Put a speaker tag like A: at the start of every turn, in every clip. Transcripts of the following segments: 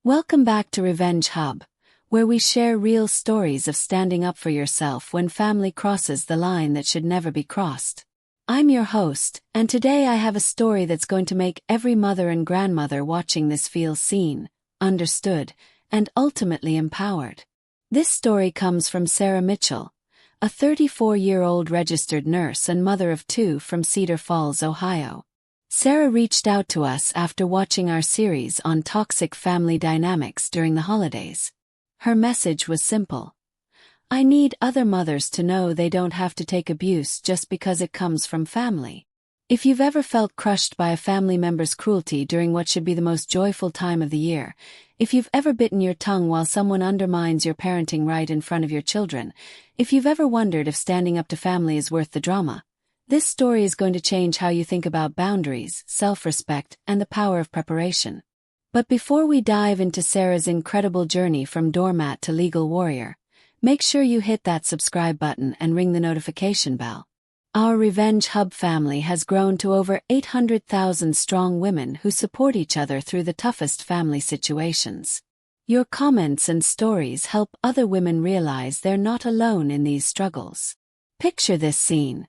A: Welcome back to Revenge Hub, where we share real stories of standing up for yourself when family crosses the line that should never be crossed. I'm your host, and today I have a story that's going to make every mother and grandmother watching this feel seen, understood, and ultimately empowered. This story comes from Sarah Mitchell, a 34-year-old registered nurse and mother of two from Cedar Falls, Ohio. Sarah reached out to us after watching our series on toxic family dynamics during the holidays. Her message was simple. I need other mothers to know they don't have to take abuse just because it comes from family. If you've ever felt crushed by a family member's cruelty during what should be the most joyful time of the year, if you've ever bitten your tongue while someone undermines your parenting right in front of your children, if you've ever wondered if standing up to family is worth the drama, this story is going to change how you think about boundaries, self-respect, and the power of preparation. But before we dive into Sarah's incredible journey from doormat to legal warrior, make sure you hit that subscribe button and ring the notification bell. Our Revenge Hub family has grown to over 800,000 strong women who support each other through the toughest family situations. Your comments and stories help other women realize they're not alone in these struggles. Picture this scene.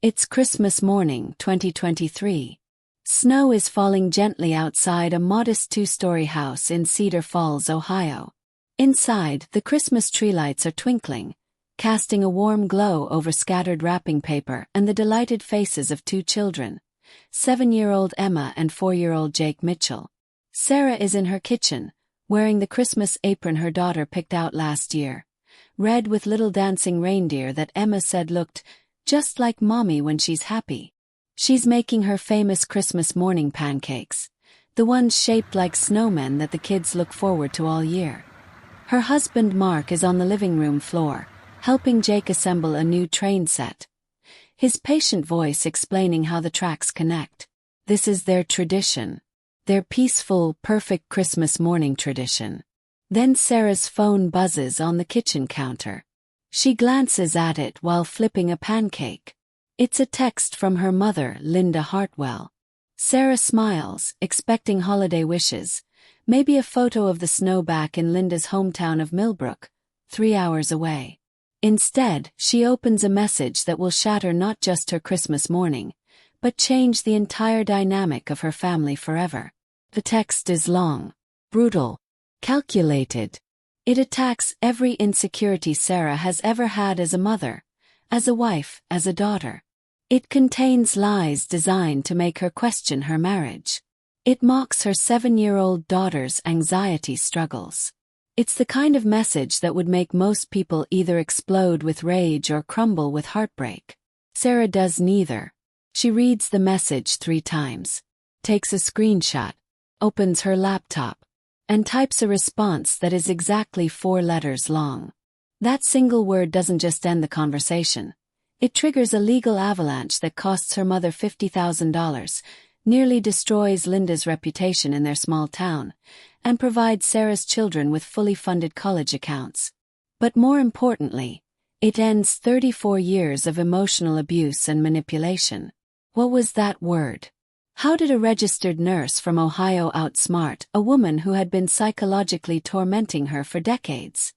A: It's Christmas morning, 2023. Snow is falling gently outside a modest two-story house in Cedar Falls, Ohio. Inside, the Christmas tree lights are twinkling, casting a warm glow over scattered wrapping paper and the delighted faces of two children, 7-year-old Emma and 4-year-old Jake Mitchell. Sarah is in her kitchen, wearing the Christmas apron her daughter picked out last year, red with little dancing reindeer that Emma said looked just like Mommy when she's happy. She's making her famous Christmas morning pancakes, the ones shaped like snowmen that the kids look forward to all year. Her husband Mark is on the living room floor, helping Jake assemble a new train set, his patient voice explaining how the tracks connect. This is their tradition, their peaceful, perfect Christmas morning tradition. Then Sarah's phone buzzes on the kitchen counter. She glances at it while flipping a pancake. It's a text from her mother, Linda Hartwell. Sarah smiles, expecting holiday wishes, maybe a photo of the snow back in Linda's hometown of Millbrook, 3 hours away. Instead, she opens a message that will shatter not just her Christmas morning, but change the entire dynamic of her family forever. The text is long, brutal, calculated. It attacks every insecurity Sarah has ever had as a mother, as a wife, as a daughter. It contains lies designed to make her question her marriage. It mocks her 7-year-old daughter's anxiety struggles. It's the kind of message that would make most people either explode with rage or crumble with heartbreak. Sarah does neither. She reads the message 3 times, takes a screenshot, opens her laptop, and types a response that is exactly 4 letters long. That single word doesn't just end the conversation. It triggers a legal avalanche that costs her mother $50,000, nearly destroys Linda's reputation in their small town, and provides Sarah's children with fully funded college accounts. But more importantly, it ends 34 years of emotional abuse and manipulation. What was that word? How did a registered nurse from Ohio outsmart a woman who had been psychologically tormenting her for decades?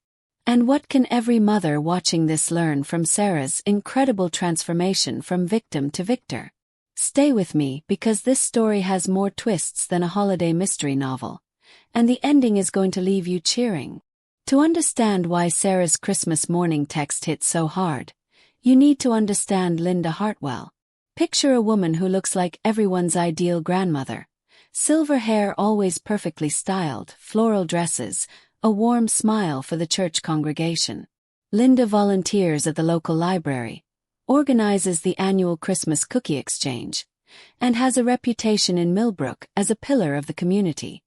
A: And what can every mother watching this learn from Sarah's incredible transformation from victim to victor? Stay with me because this story has more twists than a holiday mystery novel, and the ending is going to leave you cheering. To understand why Sarah's Christmas morning text hit so hard, you need to understand Linda Hartwell. Picture a woman who looks like everyone's ideal grandmother. Silver hair always perfectly styled, floral dresses, a warm smile for the church congregation. Linda volunteers at the local library, organizes the annual Christmas cookie exchange, and has a reputation in Millbrook as a pillar of the community.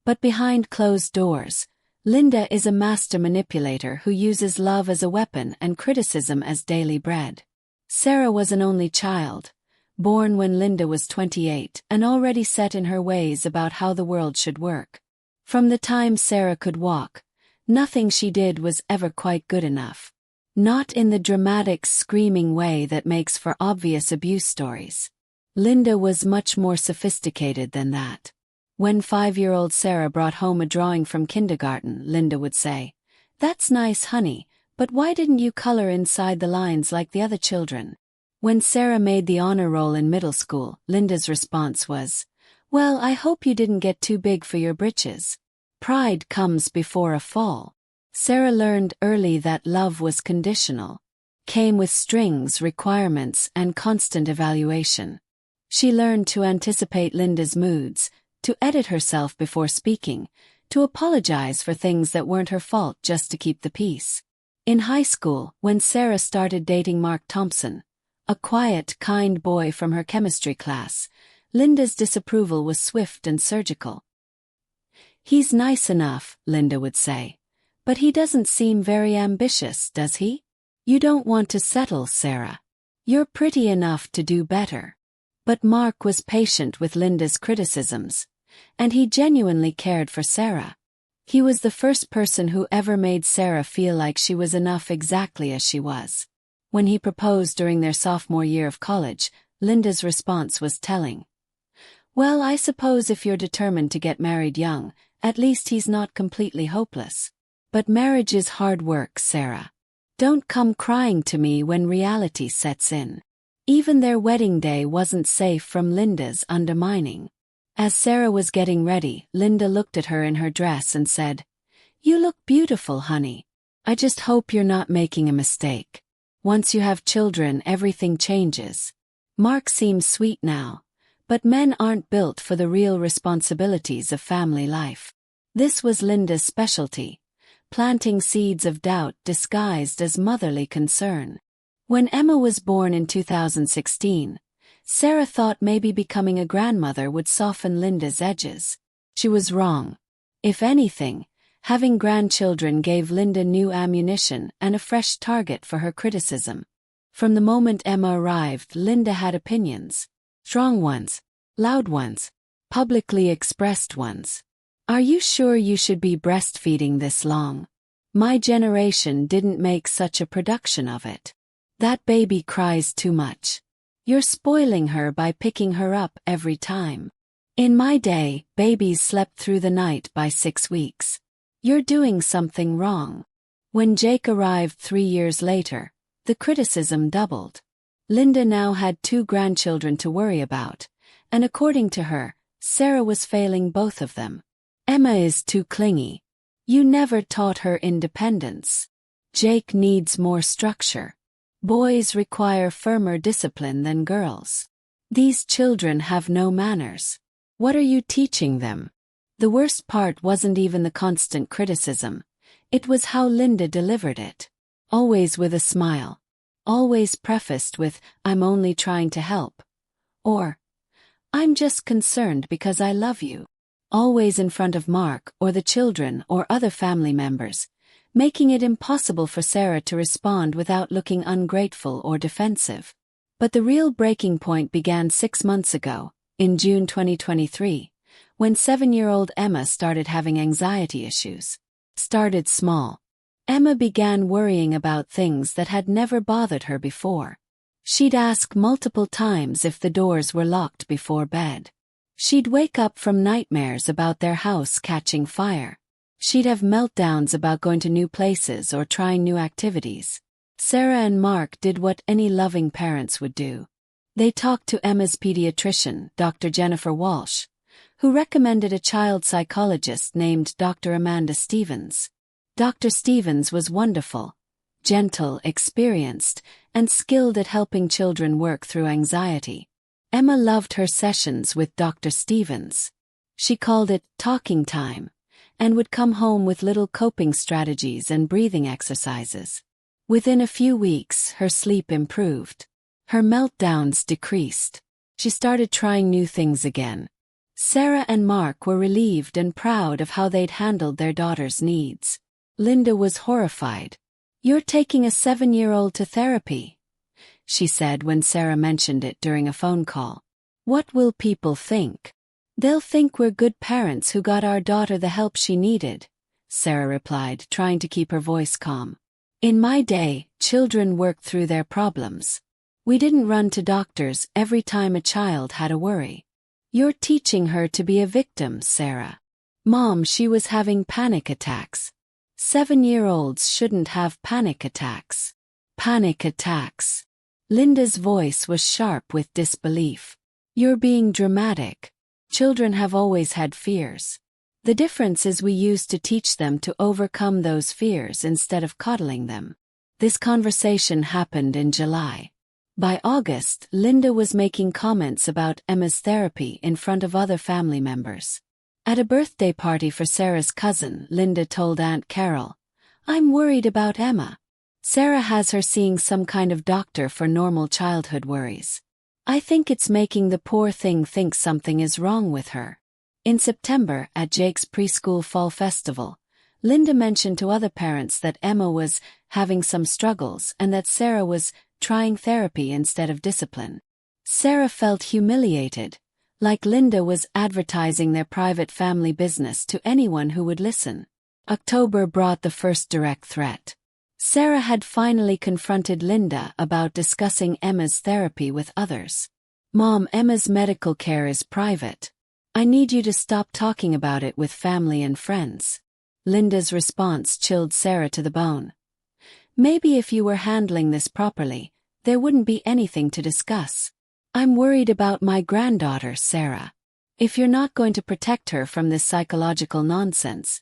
A: But behind closed doors, Linda is a master manipulator who uses love as a weapon and criticism as daily bread. Sarah was an only child, born when Linda was 28 and already set in her ways about how the world should work. From the time Sarah could walk, nothing she did was ever quite good enough. Not in the dramatic, screaming way that makes for obvious abuse stories. Linda was much more sophisticated than that. When 5-year-old Sarah brought home a drawing from kindergarten, Linda would say, "That's nice, honey, but why didn't you color inside the lines like the other children?" When Sarah made the honor roll in middle school, Linda's response was, "Well, I hope you didn't get too big for your britches." Pride comes before a fall. Sarah learned early that love was conditional, came with strings, requirements, and constant evaluation. She learned to anticipate Linda's moods, to edit herself before speaking, to apologize for things that weren't her fault just to keep the peace. In high school, when Sarah started dating Mark Thompson, a quiet, kind boy from her chemistry class, Linda's disapproval was swift and surgical. "He's nice enough," Linda would say, "but he doesn't seem very ambitious, does he? You don't want to settle, Sarah. You're pretty enough to do better." But Mark was patient with Linda's criticisms, and he genuinely cared for Sarah. He was the first person who ever made Sarah feel like she was enough exactly as she was. When he proposed during their sophomore year of college, Linda's response was telling. "Well, I suppose if you're determined to get married young, at least he's not completely hopeless. But marriage is hard work, Sarah. Don't come crying to me when reality sets in." Even their wedding day wasn't safe from Linda's undermining. As Sarah was getting ready, Linda looked at her in her dress and said, "You look beautiful, honey. I just hope you're not making a mistake. Once you have children, everything changes." Mark seems sweet now, but men aren't built for the real responsibilities of family life. This was Linda's specialty, planting seeds of doubt disguised as motherly concern. When Emma was born in 2016, Sarah thought maybe becoming a grandmother would soften Linda's edges. She was wrong. If anything, having grandchildren gave Linda new ammunition and a fresh target for her criticism. From the moment Emma arrived, Linda had opinions. Strong ones, loud ones, publicly expressed ones. "Are you sure you should be breastfeeding this long? My generation didn't make such a production of it. That baby cries too much. You're spoiling her by picking her up every time. In my day, babies slept through the night by 6 weeks. You're doing something wrong." When Jake arrived 3 years later, the criticism doubled. Linda now had 2 grandchildren to worry about, and according to her, Sarah was failing both of them. "Emma is too clingy. You never taught her independence. Jake needs more structure. Boys require firmer discipline than girls. These children have no manners. What are you teaching them?" The worst part wasn't even the constant criticism. It was how Linda delivered it. Always with a smile. Always prefaced with, "I'm only trying to help." Or, "I'm just concerned because I love you." Always in front of Mark or the children or other family members, making it impossible for Sarah to respond without looking ungrateful or defensive. But the real breaking point began 6 months ago, in June 2023, when 7-year-old Emma started having anxiety issues. Started small. Emma began worrying about things that had never bothered her before. She'd ask multiple times if the doors were locked before bed. She'd wake up from nightmares about their house catching fire. She'd have meltdowns about going to new places or trying new activities. Sarah and Mark did what any loving parents would do. They talked to Emma's pediatrician, Dr. Jennifer Walsh, who recommended a child psychologist named Dr. Amanda Stevens. Dr. Stevens was wonderful, gentle, experienced, and skilled at helping children work through anxiety. Emma loved her sessions with Dr. Stevens. She called it talking time, and would come home with little coping strategies and breathing exercises. Within a few weeks, her sleep improved. Her meltdowns decreased. She started trying new things again. Sarah and Mark were relieved and proud of how they'd handled their daughter's needs. Linda was horrified. "You're taking a 7-year-old to therapy," she said when Sarah mentioned it during a phone call. "What will people think?" "They'll think we're good parents who got our daughter the help she needed," Sarah replied, trying to keep her voice calm. "In my day, children worked through their problems. We didn't run to doctors every time a child had a worry. You're teaching her to be a victim, Sarah. Mom, she was having panic attacks. 7-year-olds shouldn't have panic attacks. Panic attacks. Linda's voice was sharp with disbelief. You're being dramatic. Children have always had fears. The difference is we used to teach them to overcome those fears instead of coddling them. This conversation happened in July. By August, Linda was making comments about Emma's therapy in front of other family members. At a birthday party for Sarah's cousin, Linda told Aunt Carol, "I'm worried about Emma. Sarah has her seeing some kind of doctor for normal childhood worries. I think it's making the poor thing think something is wrong with her." In September, at Jake's preschool fall festival, Linda mentioned to other parents that Emma was having some struggles and that Sarah was trying therapy instead of discipline. Sarah felt humiliated, like Linda was advertising their private family business to anyone who would listen. October brought the first direct threat. Sarah had finally confronted Linda about discussing Emma's therapy with others. "Mom, Emma's medical care is private. I need you to stop talking about it with family and friends." Linda's response chilled Sarah to the bone. "Maybe if you were handling this properly, there wouldn't be anything to discuss. I'm worried about my granddaughter, Sarah. If you're not going to protect her from this psychological nonsense,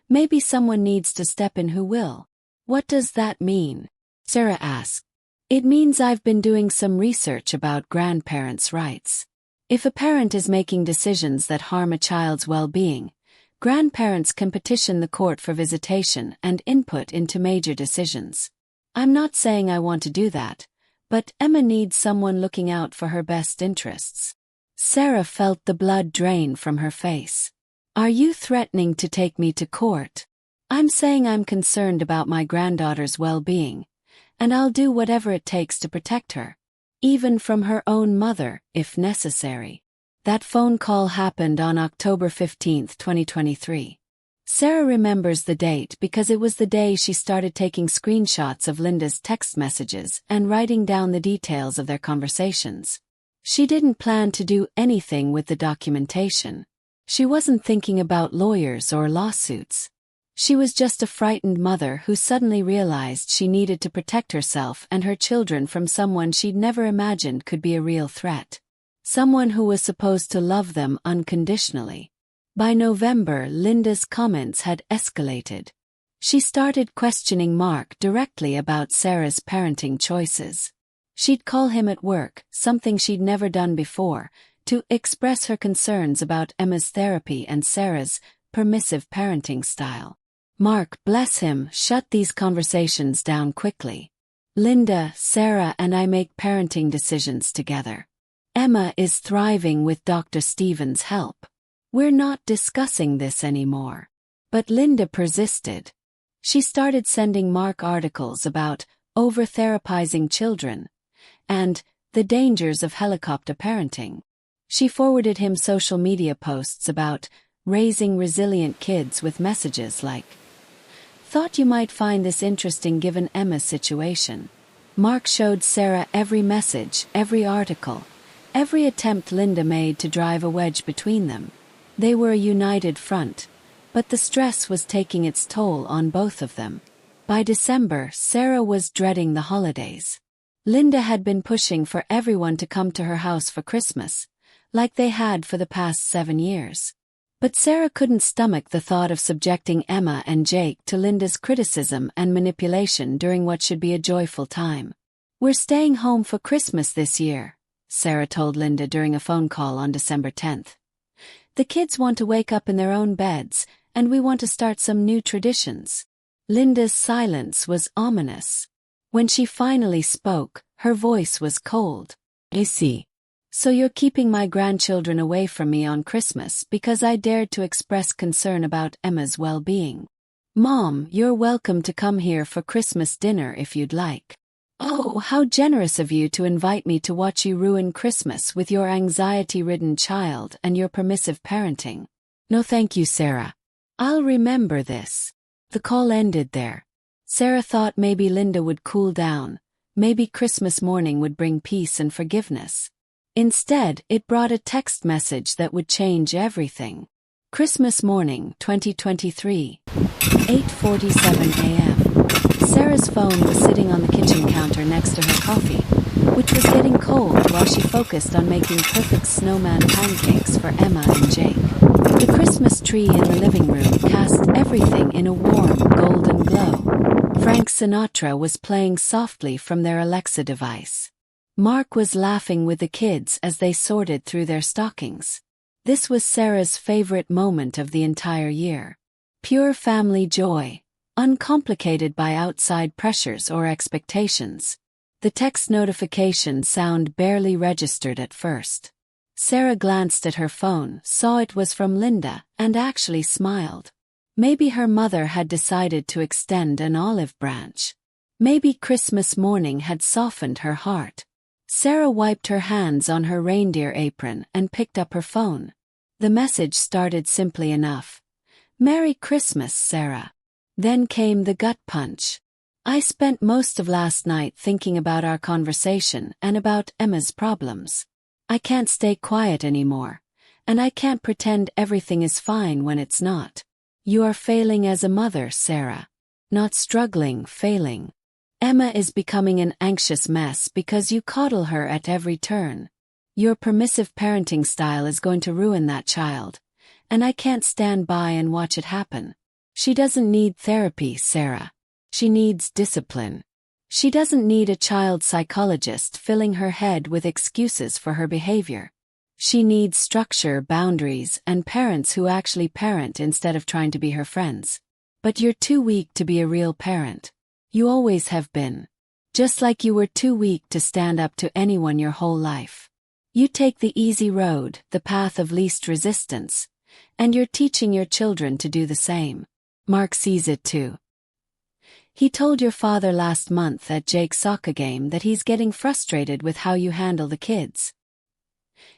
A: maybe someone needs to step in who will." "What does that mean?" Sarah asked. "It means I've been doing some research about grandparents' rights. If a parent is making decisions that harm a child's well-being, grandparents can petition the court for visitation and input into major decisions. I'm not saying I want to do that, but Emma needs someone looking out for her best interests." Sarah felt the blood drain from her face. "Are you threatening to take me to court?" "I'm saying I'm concerned about my granddaughter's well-being, and I'll do whatever it takes to protect her, even from her own mother, if necessary." That phone call happened on October 15, 2023. Sarah remembers the date because it was the day she started taking screenshots of Linda's text messages and writing down the details of their conversations. She didn't plan to do anything with the documentation. She wasn't thinking about lawyers or lawsuits. She was just a frightened mother who suddenly realized she needed to protect herself and her children from someone she'd never imagined could be a real threat. Someone who was supposed to love them unconditionally. By November, Linda's comments had escalated. She started questioning Mark directly about Sarah's parenting choices. She'd call him at work, something she'd never done before, to express her concerns about Emma's therapy and Sarah's permissive parenting style. Mark, bless him, shut these conversations down quickly. "Linda, Sarah and I make parenting decisions together. Emma is thriving with Dr. Stevens' help. We're not discussing this anymore." But Linda persisted. She started sending Mark articles about over-therapizing children and the dangers of helicopter parenting. She forwarded him social media posts about raising resilient kids with messages like, "Thought you might find this interesting given Emma's situation." Mark showed Sarah every message, every article, every attempt Linda made to drive a wedge between them. They were a united front, but the stress was taking its toll on both of them. By December, Sarah was dreading the holidays. Linda had been pushing for everyone to come to her house for Christmas, like they had for the past 7 years. But Sarah couldn't stomach the thought of subjecting Emma and Jake to Linda's criticism and manipulation during what should be a joyful time. "We're staying home for Christmas this year," Sarah told Linda during a phone call on December 10th. "The kids want to wake up in their own beds, and we want to start some new traditions." Linda's silence was ominous. When she finally spoke, her voice was cold. "I see. So you're keeping my grandchildren away from me on Christmas because I dared to express concern about Emma's well-being. Mom, you're welcome to come here for Christmas dinner if you'd like." "Oh, how generous of you to invite me to watch you ruin Christmas with your anxiety-ridden child and your permissive parenting." "No thank you, Sarah. I'll remember this." The call ended there. Sarah thought maybe Linda would cool down, maybe Christmas morning would bring peace and forgiveness. Instead, it brought a text message that would change everything. Christmas morning, 2023. 8:47 a.m. Sarah's phone was sitting on the kitchen counter next to her coffee, which was getting cold while she focused on making perfect snowman pancakes for Emma and Jake. The Christmas tree in the living room cast everything in a warm, golden glow. Frank Sinatra was playing softly from their Alexa device. Mark was laughing with the kids as they sorted through their stockings. This was Sarah's favorite moment of the entire year. Pure family joy, uncomplicated by outside pressures or expectations. The text notification sound barely registered at first. Sarah glanced at her phone, saw it was from Linda, and actually smiled. Maybe her mother had decided to extend an olive branch. Maybe Christmas morning had softened her heart. Sarah wiped her hands on her reindeer apron and picked up her phone. The message started simply enough. "Merry Christmas, Sarah." Then came the gut punch. "I spent most of last night thinking about our conversation and about Emma's problems. I can't stay quiet anymore, and I can't pretend everything is fine when it's not. You are failing as a mother, Sarah. Not struggling, failing. Emma is becoming an anxious mess because you coddle her at every turn. Your permissive parenting style is going to ruin that child, and I can't stand by and watch it happen. She doesn't need therapy, Sarah. She needs discipline. She doesn't need a child psychologist filling her head with excuses for her behavior. She needs structure, boundaries, and parents who actually parent instead of trying to be her friends. But you're too weak to be a real parent. You always have been. Just like you were too weak to stand up to anyone your whole life. You take the easy road, the path of least resistance, and you're teaching your children to do the same. Mark sees it too. He told your father last month at Jake's soccer game that he's getting frustrated with how you handle the kids.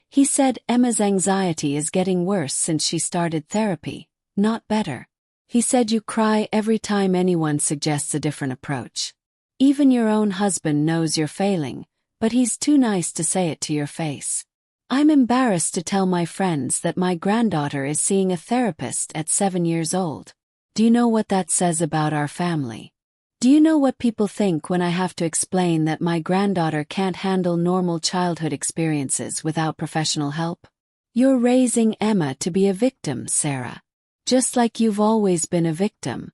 A: He said Emma's anxiety is getting worse since she started therapy, not better. He said you cry every time anyone suggests a different approach. Even your own husband knows you're failing, but he's too nice to say it to your face. I'm embarrassed to tell my friends that my granddaughter is seeing a therapist at 7 years old. Do you know what that says about our family? Do you know what people think when I have to explain that my granddaughter can't handle normal childhood experiences without professional help? You're raising Emma to be a victim, Sarah. Just like you've always been a victim.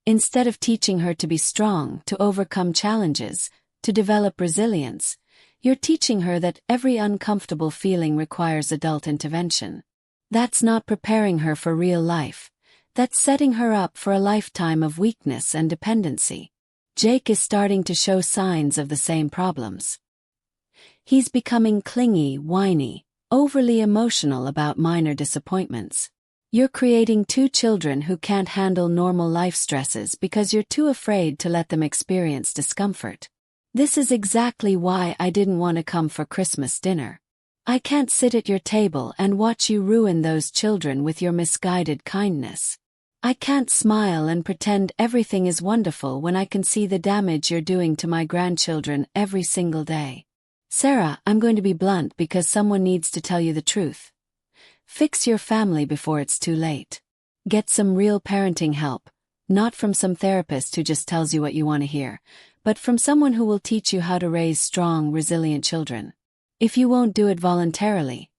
A: Instead of teaching her to be strong, to overcome challenges, to develop resilience, you're teaching her that every uncomfortable feeling requires adult intervention. That's not preparing her for real life. That's setting her up for a lifetime of weakness and dependency. Jake is starting to show signs of the same problems. He's becoming clingy, whiny, overly emotional about minor disappointments. You're creating two children who can't handle normal life stresses because you're too afraid to let them experience discomfort. This is exactly why I didn't want to come for Christmas dinner. I can't sit at your table and watch you ruin those children with your misguided kindness. I can't smile and pretend everything is wonderful when I can see the damage you're doing to my grandchildren every single day. Sarah, I'm going to be blunt because someone needs to tell you the truth. Fix your family before it's too late. Get some real parenting help, not from some therapist who just tells you what you want to hear, but from someone who will teach you how to raise strong, resilient children. If you won't do it voluntarily,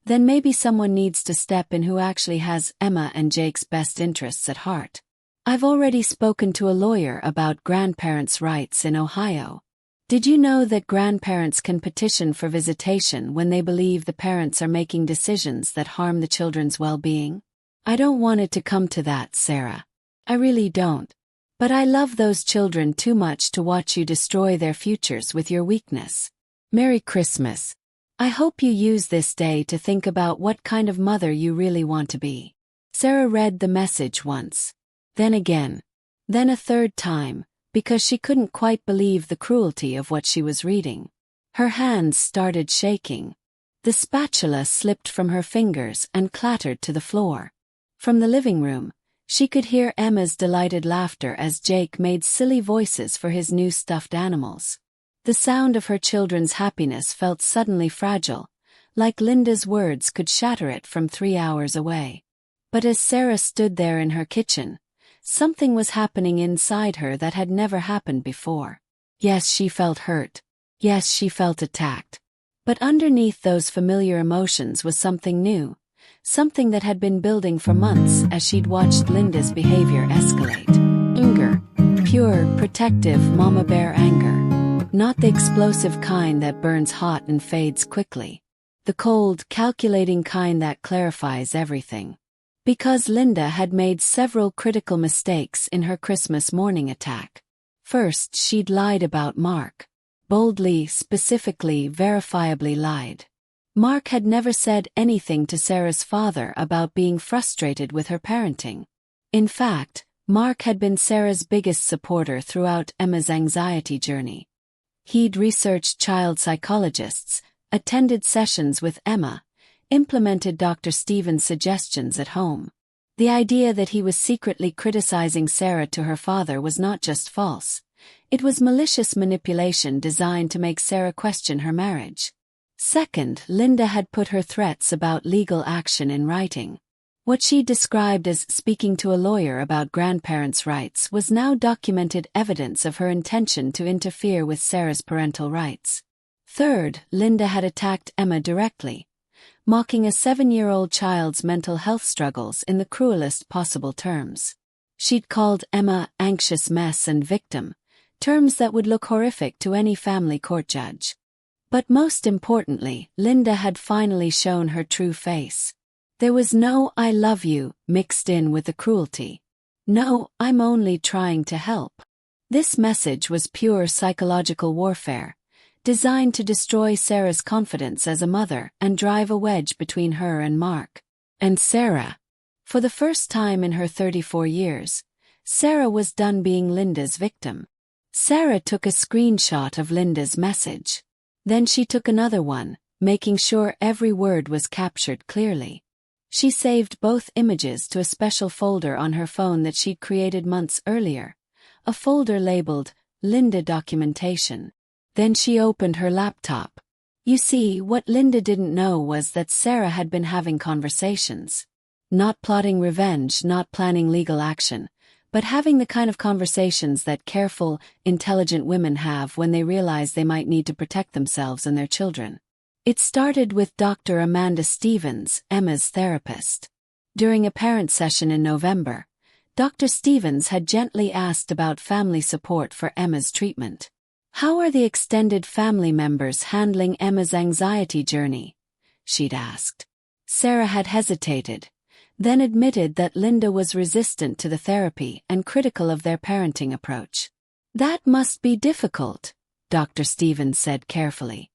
A: then maybe someone needs to step in who actually has Emma and Jake's best interests at heart. I've already spoken to a lawyer about grandparents' rights in Ohio. Did you know that grandparents can petition for visitation when they believe the parents are making decisions that harm the children's well-being? I don't want it to come to that, Sarah. I really don't. But I love those children too much to watch you destroy their futures with your weakness. Merry Christmas. I hope you use this day to think about what kind of mother you really want to be. Sarah read the message once. Then again. Then a third time, because she couldn't quite believe the cruelty of what she was reading. Her hands started shaking. The spatula slipped from her fingers and clattered to the floor. From the living room, she could hear Emma's delighted laughter as Jake made silly voices for his new stuffed animals. The sound of her children's happiness felt suddenly fragile, like Linda's words could shatter it from 3 hours away. But as Sarah stood there in her kitchen, something was happening inside her that had never happened before. Yes, she felt hurt. Yes, she felt attacked. But underneath those familiar emotions was something new, something that had been building for months as she'd watched Linda's behavior escalate. Anger. Pure, protective mama bear anger. Not the explosive kind that burns hot and fades quickly. The cold, calculating kind that clarifies everything. Because Linda had made several critical mistakes in her Christmas morning attack. First, she'd lied about Mark. Boldly, specifically, verifiably lied. Mark had never said anything to Sarah's father about being frustrated with her parenting. In fact, Mark had been Sarah's biggest supporter throughout Emma's anxiety journey. He'd researched child psychologists, attended sessions with Emma, implemented Dr. Stevens' suggestions at home. The idea that he was secretly criticizing Sarah to her father was not just false. It was malicious manipulation designed to make Sarah question her marriage. Second, Linda had put her threats about legal action in writing. What she described as speaking to a lawyer about grandparents' rights was now documented evidence of her intention to interfere with Sarah's parental rights. Third, Linda had attacked Emma directly, mocking a 7-year-old child's mental health struggles in the cruelest possible terms. She'd called Emma anxious mess and victim, terms that would look horrific to any family court judge. But most importantly, Linda had finally shown her true face. There was no "I love you" mixed in with the cruelty. No, "I'm only trying to help." This message was pure psychological warfare, designed to destroy Sarah's confidence as a mother and drive a wedge between her and Mark. And Sarah. For the first time in her 34 years, Sarah was done being Linda's victim. Sarah took a screenshot of Linda's message. Then she took another one, making sure every word was captured clearly. She saved both images to a special folder on her phone that she'd created months earlier, a folder labeled Linda Documentation. Then she opened her laptop. You see, what Linda didn't know was that Sarah had been having conversations. Not plotting revenge, not planning legal action, but having the kind of conversations that careful, intelligent women have when they realize they might need to protect themselves and their children. It started with Dr. Amanda Stevens, Emma's therapist. During a parent session in November, Dr. Stevens had gently asked about family support for Emma's treatment. How are the extended family members handling Emma's anxiety journey? She'd asked. Sarah had hesitated, then admitted that Linda was resistant to the therapy and critical of their parenting approach. That must be difficult, Dr. Stevens said carefully.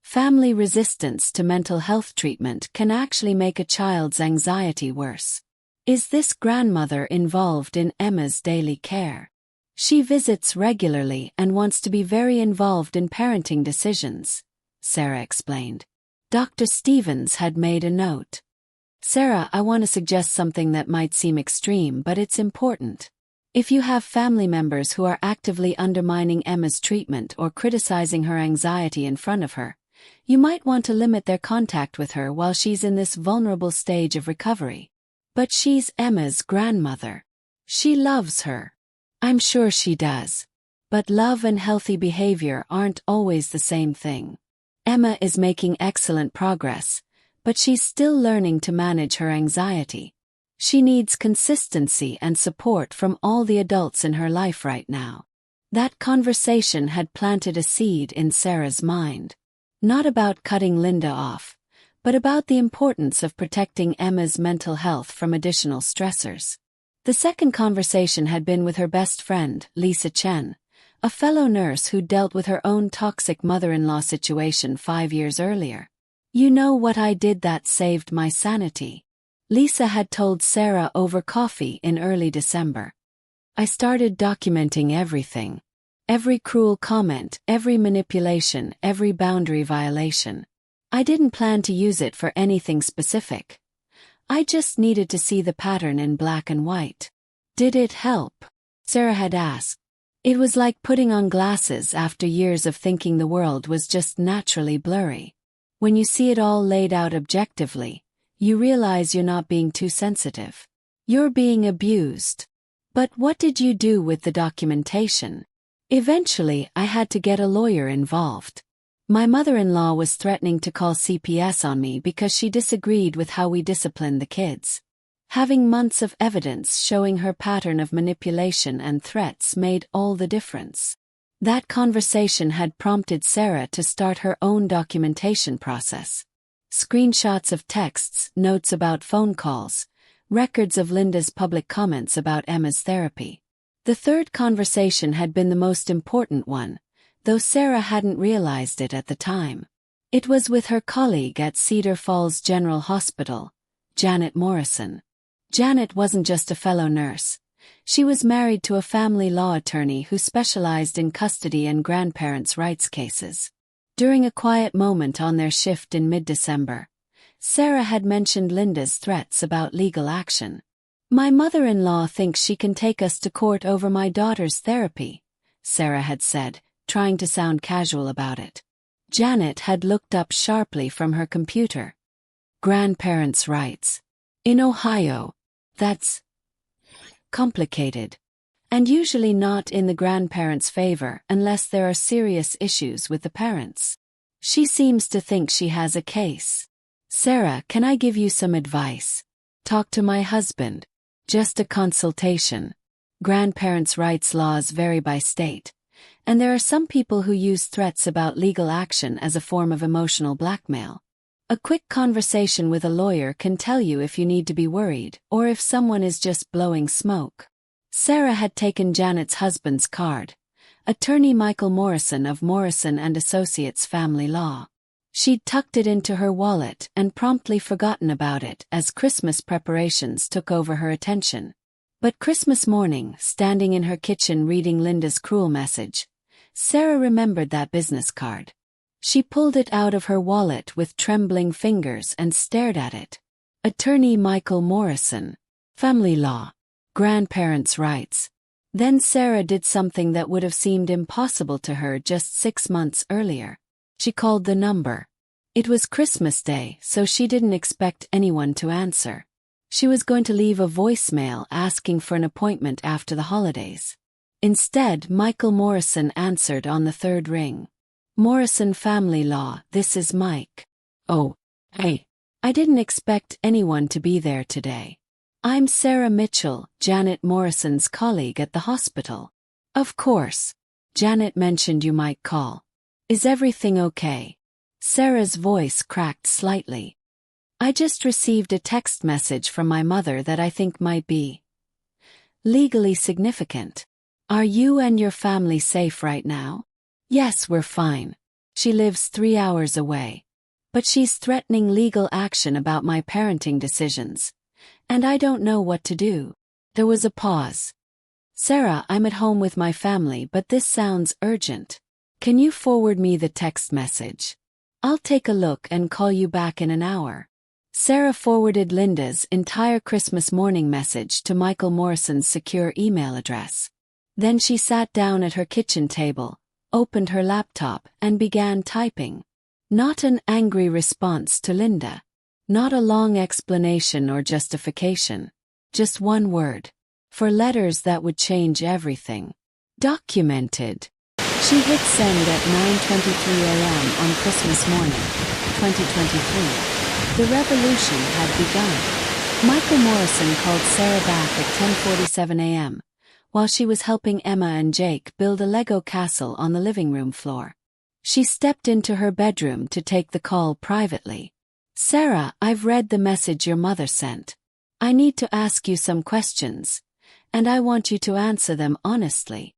A: Family resistance to mental health treatment can actually make a child's anxiety worse. Is this grandmother involved in Emma's daily care? She visits regularly and wants to be very involved in parenting decisions, Sarah explained. Dr. Stevens had made a note. Sarah, I want to suggest something that might seem extreme, but it's important. If you have family members who are actively undermining Emma's treatment or criticizing her anxiety in front of her, you might want to limit their contact with her while she's in this vulnerable stage of recovery. But she's Emma's grandmother. She loves her. I'm sure she does. But love and healthy behavior aren't always the same thing. Emma is making excellent progress, but she's still learning to manage her anxiety. She needs consistency and support from all the adults in her life right now. That conversation had planted a seed in Sarah's mind. Not about cutting Linda off, but about the importance of protecting Emma's mental health from additional stressors. The second conversation had been with her best friend, Lisa Chen, a fellow nurse who dealt with her own toxic mother-in-law situation 5 years earlier. You know what I did that saved my sanity? Lisa had told Sarah over coffee in early December. I started documenting everything. Every cruel comment, every manipulation, every boundary violation. I didn't plan to use it for anything specific. I just needed to see the pattern in black and white. Did it help? Sarah had asked. It was like putting on glasses after years of thinking the world was just naturally blurry. When you see it all laid out objectively, you realize you're not being too sensitive. You're being abused. But what did you do with the documentation? Eventually, I had to get a lawyer involved. My mother-in-law was threatening to call CPS on me because she disagreed with how we disciplined the kids. Having months of evidence showing her pattern of manipulation and threats made all the difference. That conversation had prompted Sarah to start her own documentation process. Screenshots of texts, notes about phone calls, records of Linda's public comments about Emma's therapy. The third conversation had been the most important one, though Sarah hadn't realized it at the time. It was with her colleague at Cedar Falls General Hospital, Janet Morrison. Janet wasn't just a fellow nurse. She was married to a family law attorney who specialized in custody and grandparents' rights cases. During a quiet moment on their shift in mid-December, Sarah had mentioned Linda's threats about legal action. "My mother-in-law thinks she can take us to court over my daughter's therapy," Sarah had said, trying to sound casual about it. Janet had looked up sharply from her computer. Grandparents' rights. In Ohio, that's complicated. And usually not in the grandparents' favor unless there are serious issues with the parents. She seems to think she has a case. "Sarah, can I give you some advice? Talk to my husband. Just a consultation. Grandparents' rights laws vary by state, and there are some people who use threats about legal action as a form of emotional blackmail. A quick conversation with a lawyer can tell you if you need to be worried or if someone is just blowing smoke." Sarah had taken Janet's husband's card, attorney Michael Morrison of Morrison and Associates Family Law. She'd tucked it into her wallet and promptly forgotten about it as Christmas preparations took over her attention. But Christmas morning, standing in her kitchen reading Linda's cruel message, Sarah remembered that business card. She pulled it out of her wallet with trembling fingers and stared at it. Attorney Michael Morrison. Family law. Grandparents' rights. Then Sarah did something that would have seemed impossible to her just 6 months earlier. She called the number. It was Christmas Day, so she didn't expect anyone to answer. She was going to leave a voicemail asking for an appointment after the holidays. Instead, Michael Morrison answered on the third ring. "Morrison Family Law, this is Mike." "Oh, hey. I didn't expect anyone to be there today. I'm Sarah Mitchell, Janet Morrison's colleague at the hospital." "Of course. Janet mentioned you might call. Is everything okay?" Sarah's voice cracked slightly. "I just received a text message from my mother that I think might be legally significant. Are you and your family safe right now?" "Yes, we're fine. She lives 3 hours away. But she's threatening legal action about my parenting decisions. And I don't know what to do." There was a pause. "Sarah, I'm at home with my family, but this sounds urgent. Can you forward me the text message? I'll take a look and call you back in an hour." Sarah forwarded Linda's entire Christmas morning message to Michael Morrison's secure email address. Then she sat down at her kitchen table, opened her laptop, and began typing. Not an angry response to Linda. Not a long explanation or justification. Just one word. 4 letters that would change everything. Documented. She hit send at 9:23 a.m. on Christmas morning, 2023. The revolution had begun. Michael Morrison called Sarah back at 10:47 a.m. while she was helping Emma and Jake build a Lego castle on the living room floor. She stepped into her bedroom to take the call privately. "Sarah, I've read the message your mother sent. I need to ask you some questions, and I want you to answer them honestly."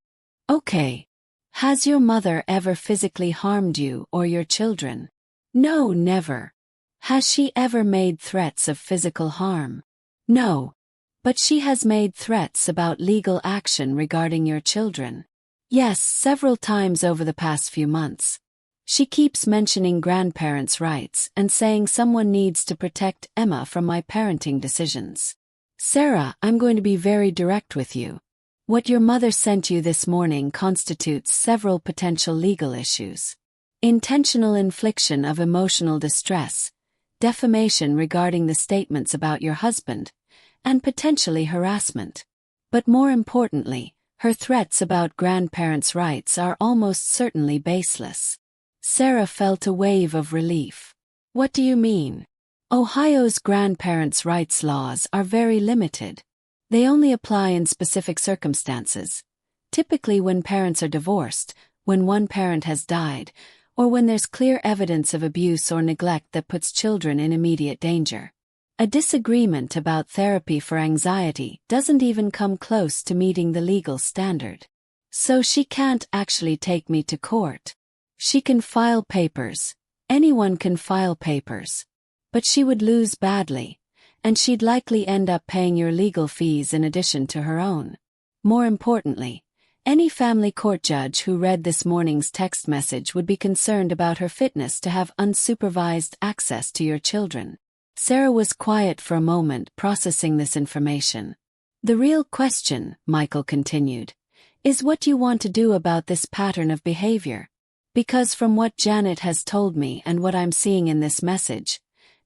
A: "Okay. Has your mother ever physically harmed you or your children?" "No, never." "Has she ever made threats of physical harm?" "No. But she has made threats about legal action regarding your children." "Yes, several times over the past few months. She keeps mentioning grandparents' rights and saying someone needs to protect Emma from my parenting decisions." "Sarah, I'm going to be very direct with you. What your mother sent you this morning constitutes several potential legal issues. intentional infliction of emotional distress, defamation regarding the statements about your husband, and potentially harassment. But more importantly, her threats about grandparents' rights are almost certainly baseless. Sarah felt a wave of relief. What do you mean? Ohio's grandparents' rights laws are very limited. They only apply in specific circumstances, typically when parents are divorced, when one parent has died, or when there's clear evidence of abuse or neglect that puts children in immediate danger. A disagreement about therapy for anxiety doesn't even come close to meeting the legal standard. So she can't actually take me to court. She can file papers. Anyone can file papers. But she would lose badly, and she'd likely end up paying your legal fees in addition to her own. More importantly, any family court judge who read this morning's text message would be concerned about her fitness to have unsupervised access to your children. Sarah was quiet for a moment, processing this information. The real question, Michael continued, is what you want to do about this pattern of behavior. Because from what Janet has told me and what I'm seeing in this message,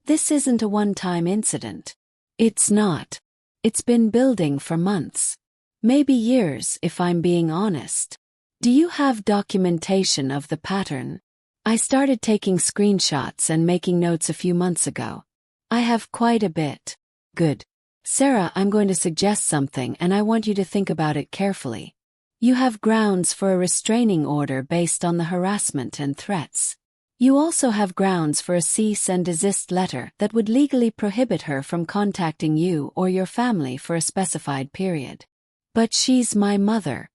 A: this isn't a one-time incident. It's not. It's been building for months. Maybe years, if I'm being honest. Do you have documentation of the pattern? I started taking screenshots and making notes a few months ago. I have quite a bit. Good. Sarah, I'm going to suggest something and I want you to think about it carefully. You have grounds for a restraining order based on the harassment and threats. You also have grounds for a cease and desist letter that would legally prohibit her from contacting you or your family for a specified period. But she's my mother.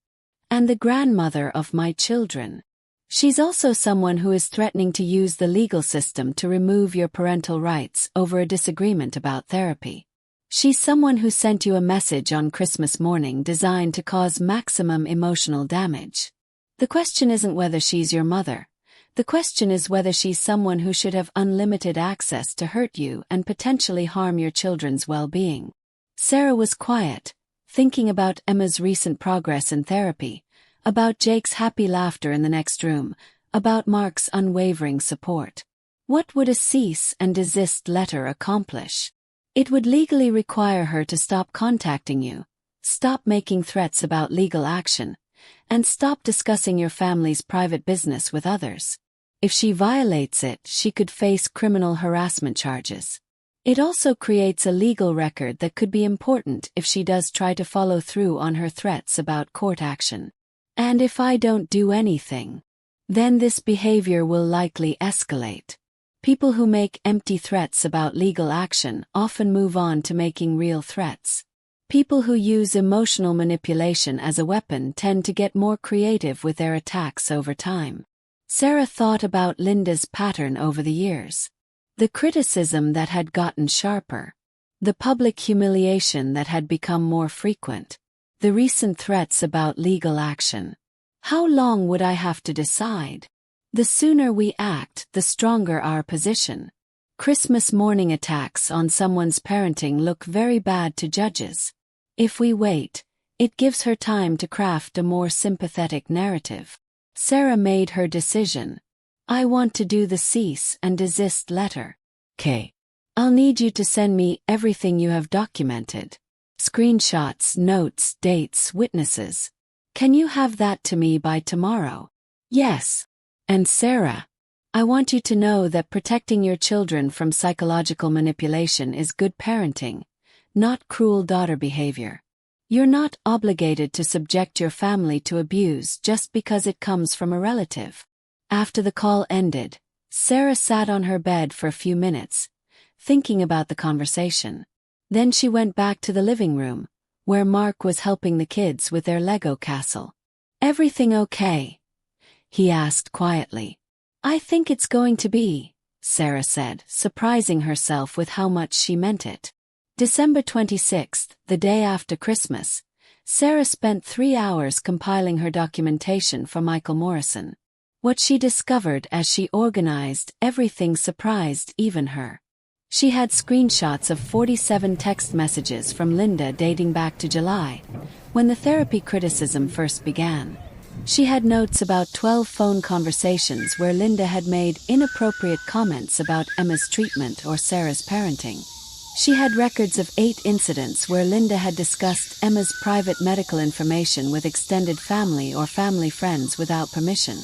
A: And the grandmother of my children. She's also someone who is threatening to use the legal system to remove your parental rights over a disagreement about therapy. She's someone who sent you a message on Christmas morning designed to cause maximum emotional damage. The question isn't whether she's your mother. The question is whether she's someone who should have unlimited access to hurt you and potentially harm your children's well-being. Sarah was quiet, thinking about Emma's recent progress in therapy, about Jake's happy laughter in the next room, about Mark's unwavering support. What would a cease and desist letter accomplish? It would legally require her to stop contacting you, stop making threats about legal action, and stop discussing your family's private business with others. If she violates it, she could face criminal harassment charges. It also creates a legal record that could be important if she does try to follow through on her threats about court action. And if I don't do anything, then this behavior will likely escalate. People who make empty threats about legal action often move on to making real threats. People who use emotional manipulation as a weapon tend to get more creative with their attacks over time. Sarah thought about Linda's pattern over the years. The criticism that had gotten sharper. The public humiliation that had become more frequent. The recent threats about legal action. How long would I have to decide? The sooner we act, the stronger our position. Christmas morning attacks on someone's parenting look very bad to judges. If we wait, it gives her time to craft a more sympathetic narrative. Sarah made her decision. I want to do the cease and desist letter. Okay. I'll need you to send me everything you have documented. Screenshots, notes, dates, witnesses. Can you have that to me by tomorrow? Yes. And Sarah, I want you to know that protecting your children from psychological manipulation is good parenting, not cruel daughter behavior. You're not obligated to subject your family to abuse just because it comes from a relative. After the call ended, Sarah sat on her bed for a few minutes, thinking about the conversation. Then she went back to the living room, where Mark was helping the kids with their Lego castle. Everything okay? He asked quietly. I think it's going to be, Sarah said, surprising herself with how much she meant it. December 26th, the day after Christmas, Sarah spent 3 hours compiling her documentation for Michael Morrison. What she discovered as she organized everything surprised even her. She had screenshots of 47 text messages from Linda dating back to July, when the therapy criticism first began. She had notes about 12 phone conversations where Linda had made inappropriate comments about Emma's treatment or Sarah's parenting. She had records of 8 incidents where Linda had discussed Emma's private medical information with extended family or family friends without permission.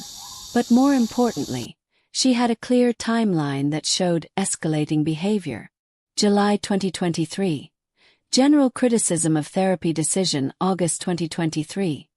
A: But more importantly, she had a clear timeline that showed escalating behavior. July 2023. General criticism of therapy decision. August 2023.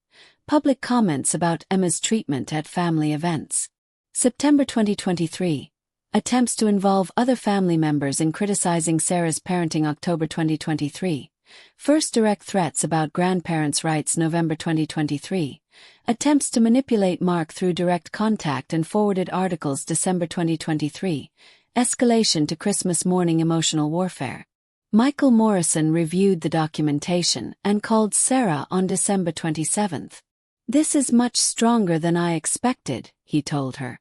A: Public comments about Emma's treatment at family events. September 2023. Attempts to involve other family members in criticizing Sarah's parenting. October 2023. First direct threats about grandparents' rights. November 2023. Attempts to manipulate Mark through direct contact and forwarded articles. December 2023. Escalation to Christmas morning. Emotional warfare. Michael Morrison reviewed the documentation and called Sarah on December 27. "This is much stronger than I expected," he told her.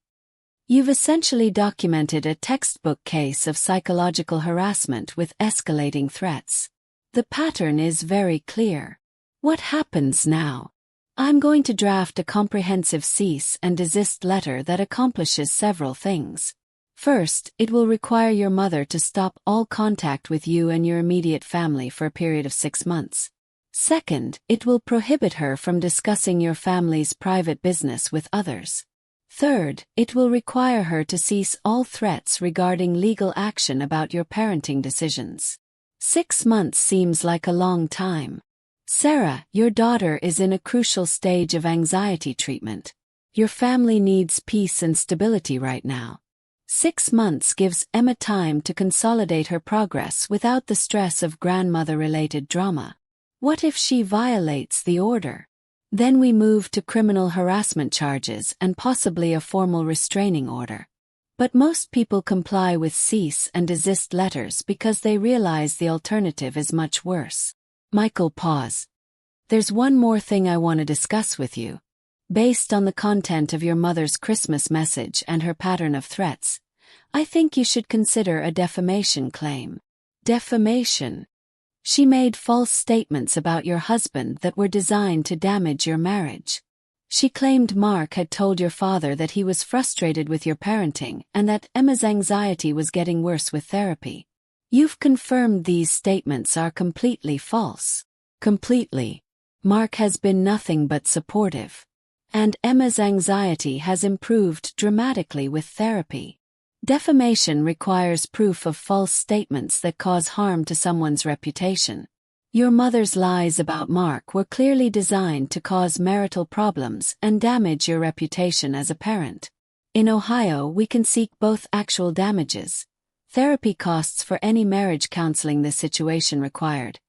A: "You've essentially documented a textbook case of psychological harassment with escalating threats. The pattern is very clear. What happens now? I'm going to draft a comprehensive cease and desist letter that accomplishes several things. First, it will require your mother to stop all contact with you and your immediate family for a period of 6 months. Second, it will prohibit her from discussing your family's private business with others. Third, it will require her to cease all threats regarding legal action about your parenting decisions. 6 months seems like a long time. Sarah, your daughter is in a crucial stage of anxiety treatment. Your family needs peace and stability right now. 6 months gives Emma time to consolidate her progress without the stress of grandmother-related drama. What if she violates the order? Then we move to criminal harassment charges and possibly a formal restraining order. But most people comply with cease and desist letters because they realize the alternative is much worse." Michael pause. "There's one more thing I want to discuss with you. Based on the content of your mother's Christmas message and her pattern of threats, I think you should consider a defamation claim." "Defamation?" "She made false statements about your husband that were designed to damage your marriage. She claimed Mark had told your father that he was frustrated with your parenting and that Emma's anxiety was getting worse with therapy. You've confirmed these statements are completely false." "Completely. Mark has been nothing but supportive. And Emma's anxiety has improved dramatically with therapy." Defamation requires proof of false statements that cause harm to someone's reputation. Your mother's lies about Mark were clearly designed to cause marital problems and damage your reputation as a parent. In Ohio, we can seek both actual damages, therapy costs for any marriage counseling this situation required,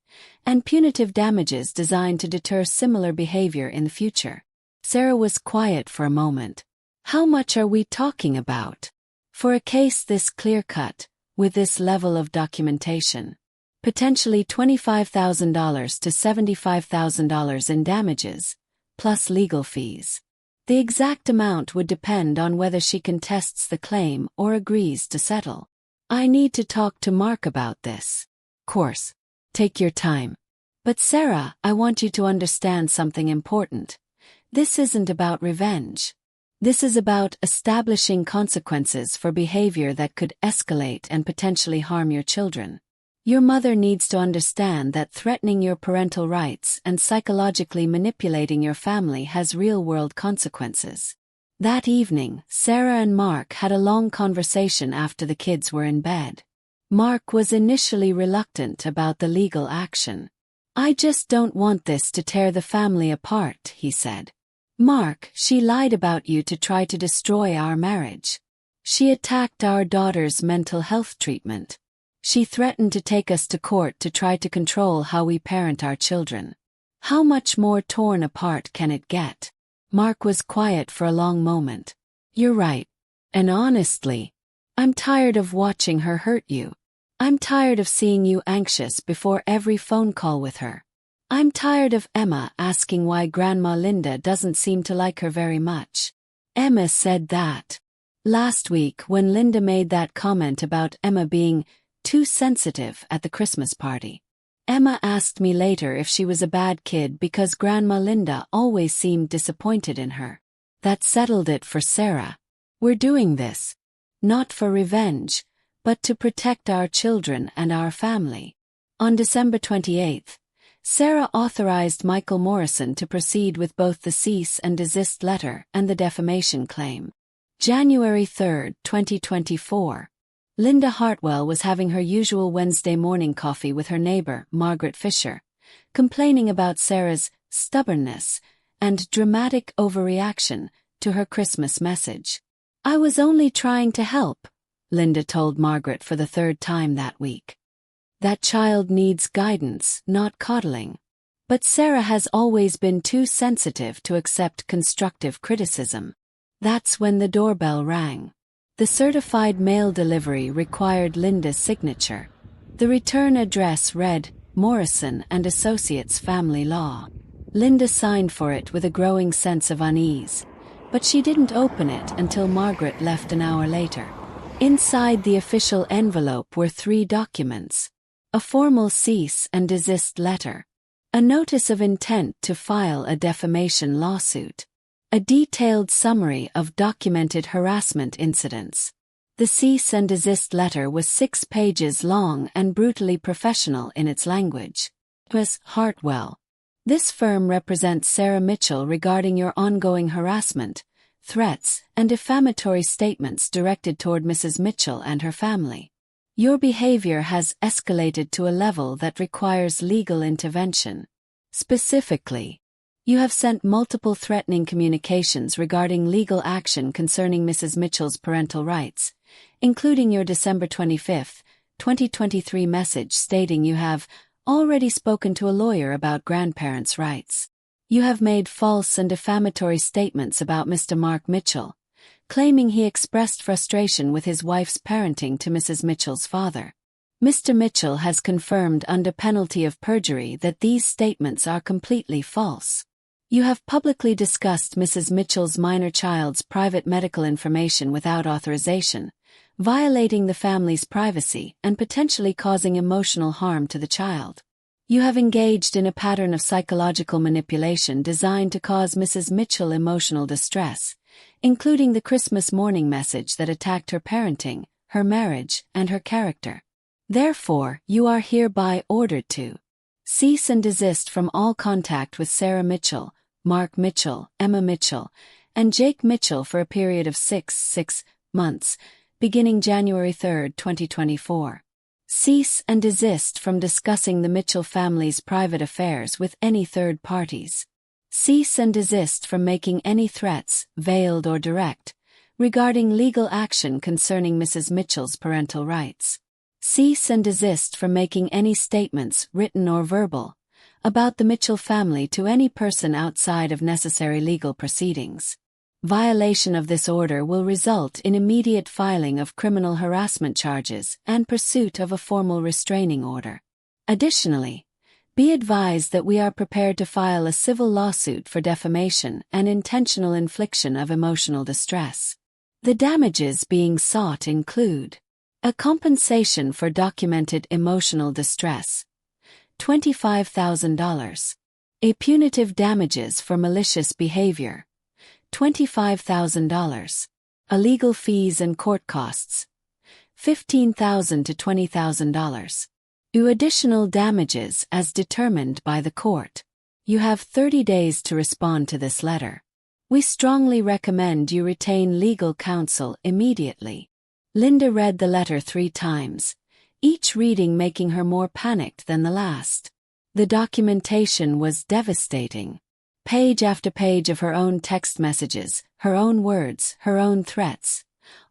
A: and punitive damages designed to deter similar behavior in the future. Sarah was quiet for a moment. "How much are we talking about? For a case this clear-cut, with this level of documentation?" "Potentially $25,000 to $75,000 in damages, plus legal fees. The exact amount would depend on whether she contests the claim or agrees to settle. I need to talk to Mark about this." "Course. Take your time. But Sarah, I want you to understand something important. This isn't about revenge. This is about establishing consequences for behavior that could escalate and potentially harm your children. Your mother needs to understand that threatening your parental rights and psychologically manipulating your family has real-world consequences." That evening, Sarah and Mark had a long conversation after the kids were in bed. Mark was initially reluctant about the legal action. "I just don't want this to tear the family apart," he said. "Mark, she lied about you to try to destroy our marriage. She attacked our daughter's mental health treatment. She threatened to take us to court to try to control how we parent our children. How much more torn apart can it get?" Mark was quiet for a long moment. "You're right. And honestly, I'm tired of watching her hurt you. I'm tired of seeing you anxious before every phone call with her. I'm tired of Emma asking why Grandma Linda doesn't seem to like her very much." Emma said that. Last week when Linda made that comment about Emma being too sensitive at the Christmas party. Emma asked me later if she was a bad kid because Grandma Linda always seemed disappointed in her. That settled it for Sarah. We're doing this, not for revenge, but to protect our children and our family. On December 28, Sarah authorized Michael Morrison to proceed with both the cease and desist letter and the defamation claim. January 3, 2024. Linda Hartwell was having her usual Wednesday morning coffee with her neighbor, Margaret Fisher, complaining about Sarah's stubbornness and dramatic overreaction to her Christmas message. "I was only trying to help," Linda told Margaret for the third time that week. "That child needs guidance, not coddling." But Sarah has always been too sensitive to accept constructive criticism. That's when the doorbell rang. The certified mail delivery required Linda's signature. The return address read, Morrison and Associates Family Law. Linda signed for it with a growing sense of unease, but she didn't open it until Margaret left an hour later. Inside the official envelope were 3 documents: a formal cease and desist letter, a notice of intent to file a defamation lawsuit, a detailed summary of documented harassment incidents. The cease and desist letter was 6 pages long and brutally professional in its language. Ms. Hartwell, this firm represents Sarah Mitchell regarding your ongoing harassment, threats, and defamatory statements directed toward Mrs. Mitchell and her family. Your behavior has escalated to a level that requires legal intervention. Specifically, you have sent multiple threatening communications regarding legal action concerning Mrs. Mitchell's parental rights, including your December 25, 2023 message stating you have already spoken to a lawyer about grandparents' rights. You have made false and defamatory statements about Mr. Mark Mitchell, claiming he expressed frustration with his wife's parenting to Mrs. Mitchell's father. Mr. Mitchell has confirmed under penalty of perjury that these statements are completely false. You have publicly discussed Mrs. Mitchell's minor child's private medical information without authorization, violating the family's privacy and potentially causing emotional harm to the child. You have engaged in a pattern of psychological manipulation designed to cause Mrs. Mitchell emotional distress, including the Christmas morning message that attacked her parenting, her marriage, and her character. Therefore, you are hereby ordered to cease and desist from all contact with Sarah Mitchell, Mark Mitchell, Emma Mitchell, and Jake Mitchell for a period of 6 months, beginning January 3, 2024. Cease and desist from discussing the Mitchell family's private affairs with any third parties. Cease and desist from making any threats, veiled or direct, regarding legal action concerning Mrs. Mitchell's parental rights. Cease and desist from making any statements, written or verbal, about the Mitchell family to any person outside of necessary legal proceedings. Violation of this order will result in immediate filing of criminal harassment charges and pursuit of a formal restraining order. Additionally, be advised that we are prepared to file a civil lawsuit for defamation and intentional infliction of emotional distress. The damages being sought include a compensation for documented emotional distress, $25,000. A punitive damages for malicious behavior, $25,000. A legal fees and court costs, $15,000 to $20,000. Additional damages as determined by the court. You have 30 days to respond to this letter. We strongly recommend you retain legal counsel immediately. Linda read the letter 3 times, each reading making her more panicked than the last. The documentation was devastating. Page after page of her own text messages, her own words, her own threats,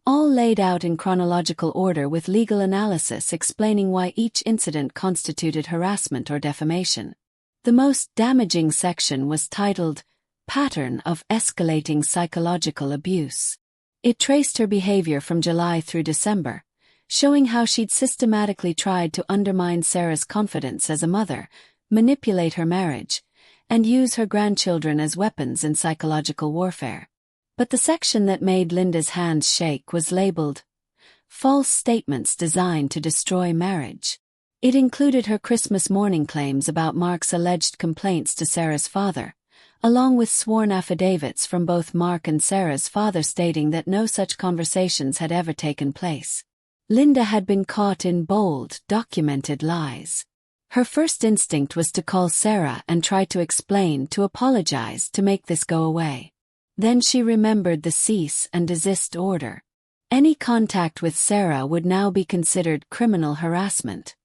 A: all laid out in chronological order with legal analysis explaining why each incident constituted harassment or defamation. The most damaging section was titled, Pattern of Escalating Psychological Abuse. It traced her behavior from July through December, showing how she'd systematically tried to undermine Sarah's confidence as a mother, manipulate her marriage, and use her grandchildren as weapons in psychological warfare. But the section that made Linda's hands shake was labeled, False Statements Designed to Destroy Marriage. It included her Christmas morning claims about Mark's alleged complaints to Sarah's father, along with sworn affidavits from both Mark and Sarah's father stating that no such conversations had ever taken place. Linda had been caught in bold, documented lies. Her first instinct was to call Sarah and try to explain, to apologize, to make this go away. Then she remembered the cease and desist order. Any contact with Sarah would now be considered criminal harassment.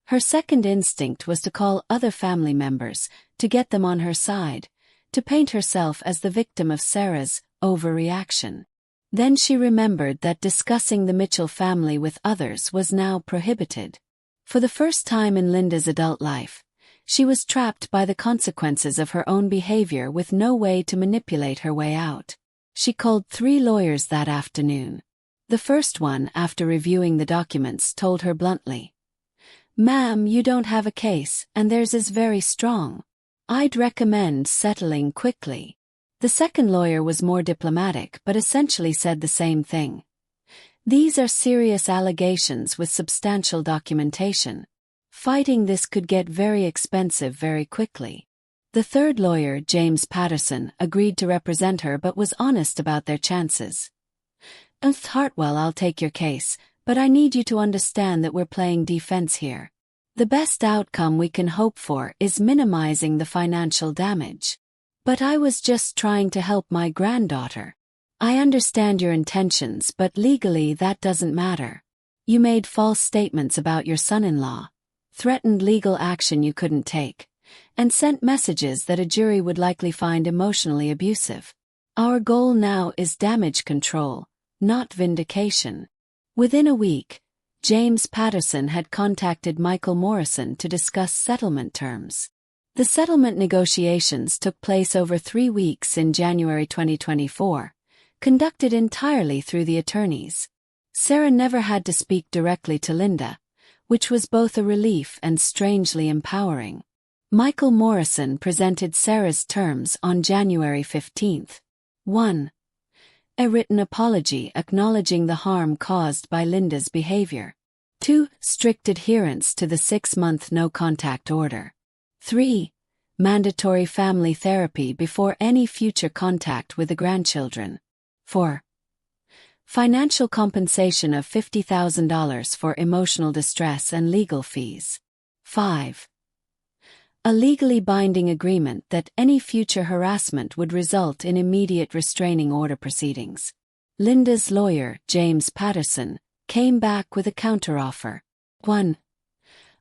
A: Her second instinct was to call other family members, to get them on her side, to paint herself as the victim of Sarah's overreaction. Then she remembered that discussing the Mitchell family with others was now prohibited. For the first time in Linda's adult life, she was trapped by the consequences of her own behavior with no way to manipulate her way out. She called 3 lawyers that afternoon. The first one, after reviewing the documents, told her bluntly, "Ma'am, you don't have a case, and theirs is very strong. I'd recommend settling quickly." The second lawyer was more diplomatic but essentially said the same thing. "These are serious allegations with substantial documentation. Fighting this could get very expensive very quickly." The third lawyer, James Patterson, agreed to represent her but was honest about their chances. "Hartwell, I'll take your case, but I need you to understand that we're playing defense here. The best outcome we can hope for is minimizing the financial damage. But I was just trying to help my granddaughter. I understand your intentions, but legally that doesn't matter. You made false statements about your son-in-law, threatened legal action you couldn't take, and sent messages that a jury would likely find emotionally abusive. Our goal now is damage control, not vindication." Within a week, James Patterson had contacted Michael Morrison to discuss settlement terms. The settlement negotiations took place over 3 weeks in January 2024, conducted entirely through the attorneys. Sarah never had to speak directly to Linda, which was both a relief and strangely empowering. Michael Morrison presented Sarah's terms on January 15. 1. A written apology acknowledging the harm caused by Linda's behavior. 2. Strict adherence to the 6-month no-contact order. 3. Mandatory family therapy before any future contact with the grandchildren. 4. Financial compensation of $50,000 for emotional distress and legal fees. 5. A legally binding agreement that any future harassment would result in immediate restraining order proceedings. Linda's lawyer, James Patterson, came back with a counteroffer. 1.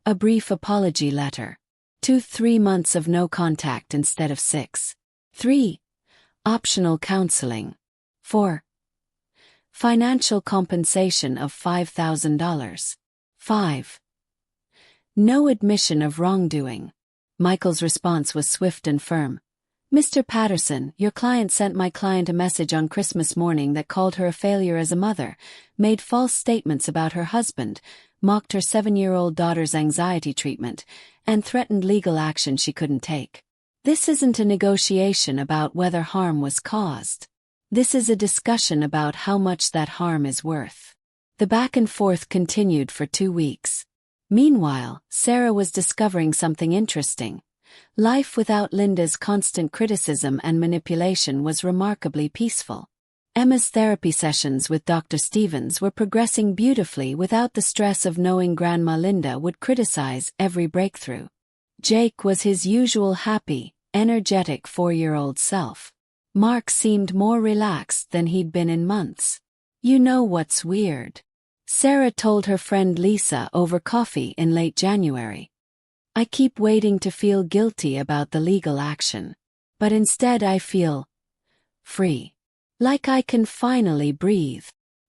A: A brief apology letter. 2. 3 months of no contact instead of 6. 3. Optional counseling. 4. Financial compensation of $5,000. 5. No admission of wrongdoing. Michael's response was swift and firm. "Mr. Patterson, your client sent my client a message on Christmas morning that called her a failure as a mother, made false statements about her husband, mocked her 7-year-old daughter's anxiety treatment, and threatened legal action she couldn't take. This isn't a negotiation about whether harm was caused. This is a discussion about how much that harm is worth." The back and forth continued for 2 weeks. Meanwhile, Sarah was discovering something interesting. Life without Linda's constant criticism and manipulation was remarkably peaceful. Emma's therapy sessions with Dr. Stevens were progressing beautifully without the stress of knowing Grandma Linda would criticize every breakthrough. Jake was his usual happy, energetic 4-year-old self. Mark seemed more relaxed than he'd been in months. "You know what's weird?" Sarah told her friend Lisa over coffee in late January. "I keep waiting to feel guilty about the legal action. But instead I feel free. Like I can finally breathe.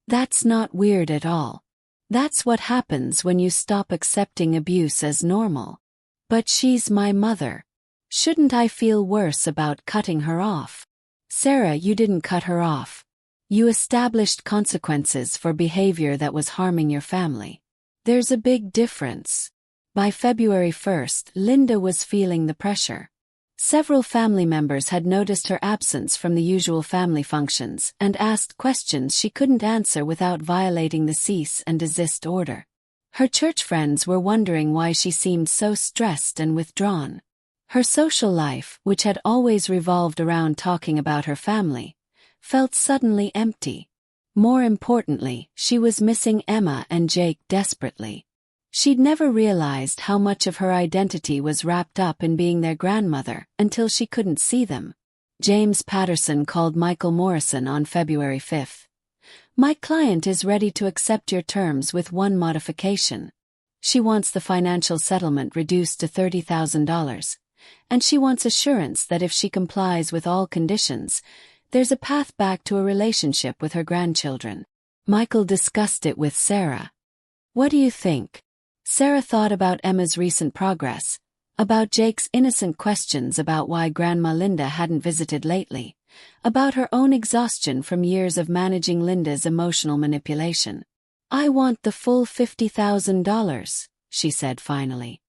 A: That's not weird at all. That's what happens when you stop accepting abuse as normal. But she's my mother. Shouldn't I feel worse about cutting her off?" "Sarah, you didn't cut her off. You established consequences for behavior that was harming your family. There's a big difference." By February 1, Linda was feeling the pressure. Several family members had noticed her absence from the usual family functions and asked questions she couldn't answer without violating the cease and desist order. Her church friends were wondering why she seemed so stressed and withdrawn. Her social life, which had always revolved around talking about her family, felt suddenly empty. More importantly, she was missing Emma and Jake desperately. She'd never realized how much of her identity was wrapped up in being their grandmother until she couldn't see them. James Patterson called Michael Morrison on February 5. "My client is ready to accept your terms with one modification. She wants the financial settlement reduced to $30,000, and she wants assurance that if she complies with all conditions, there's a path back to a relationship with her grandchildren." Michael discussed it with Sarah. "What do you think?" Sarah thought about Emma's recent progress, about Jake's innocent questions about why Grandma Linda hadn't visited lately, about her own exhaustion from years of managing Linda's emotional manipulation. "I want the full $50,000, she said finally.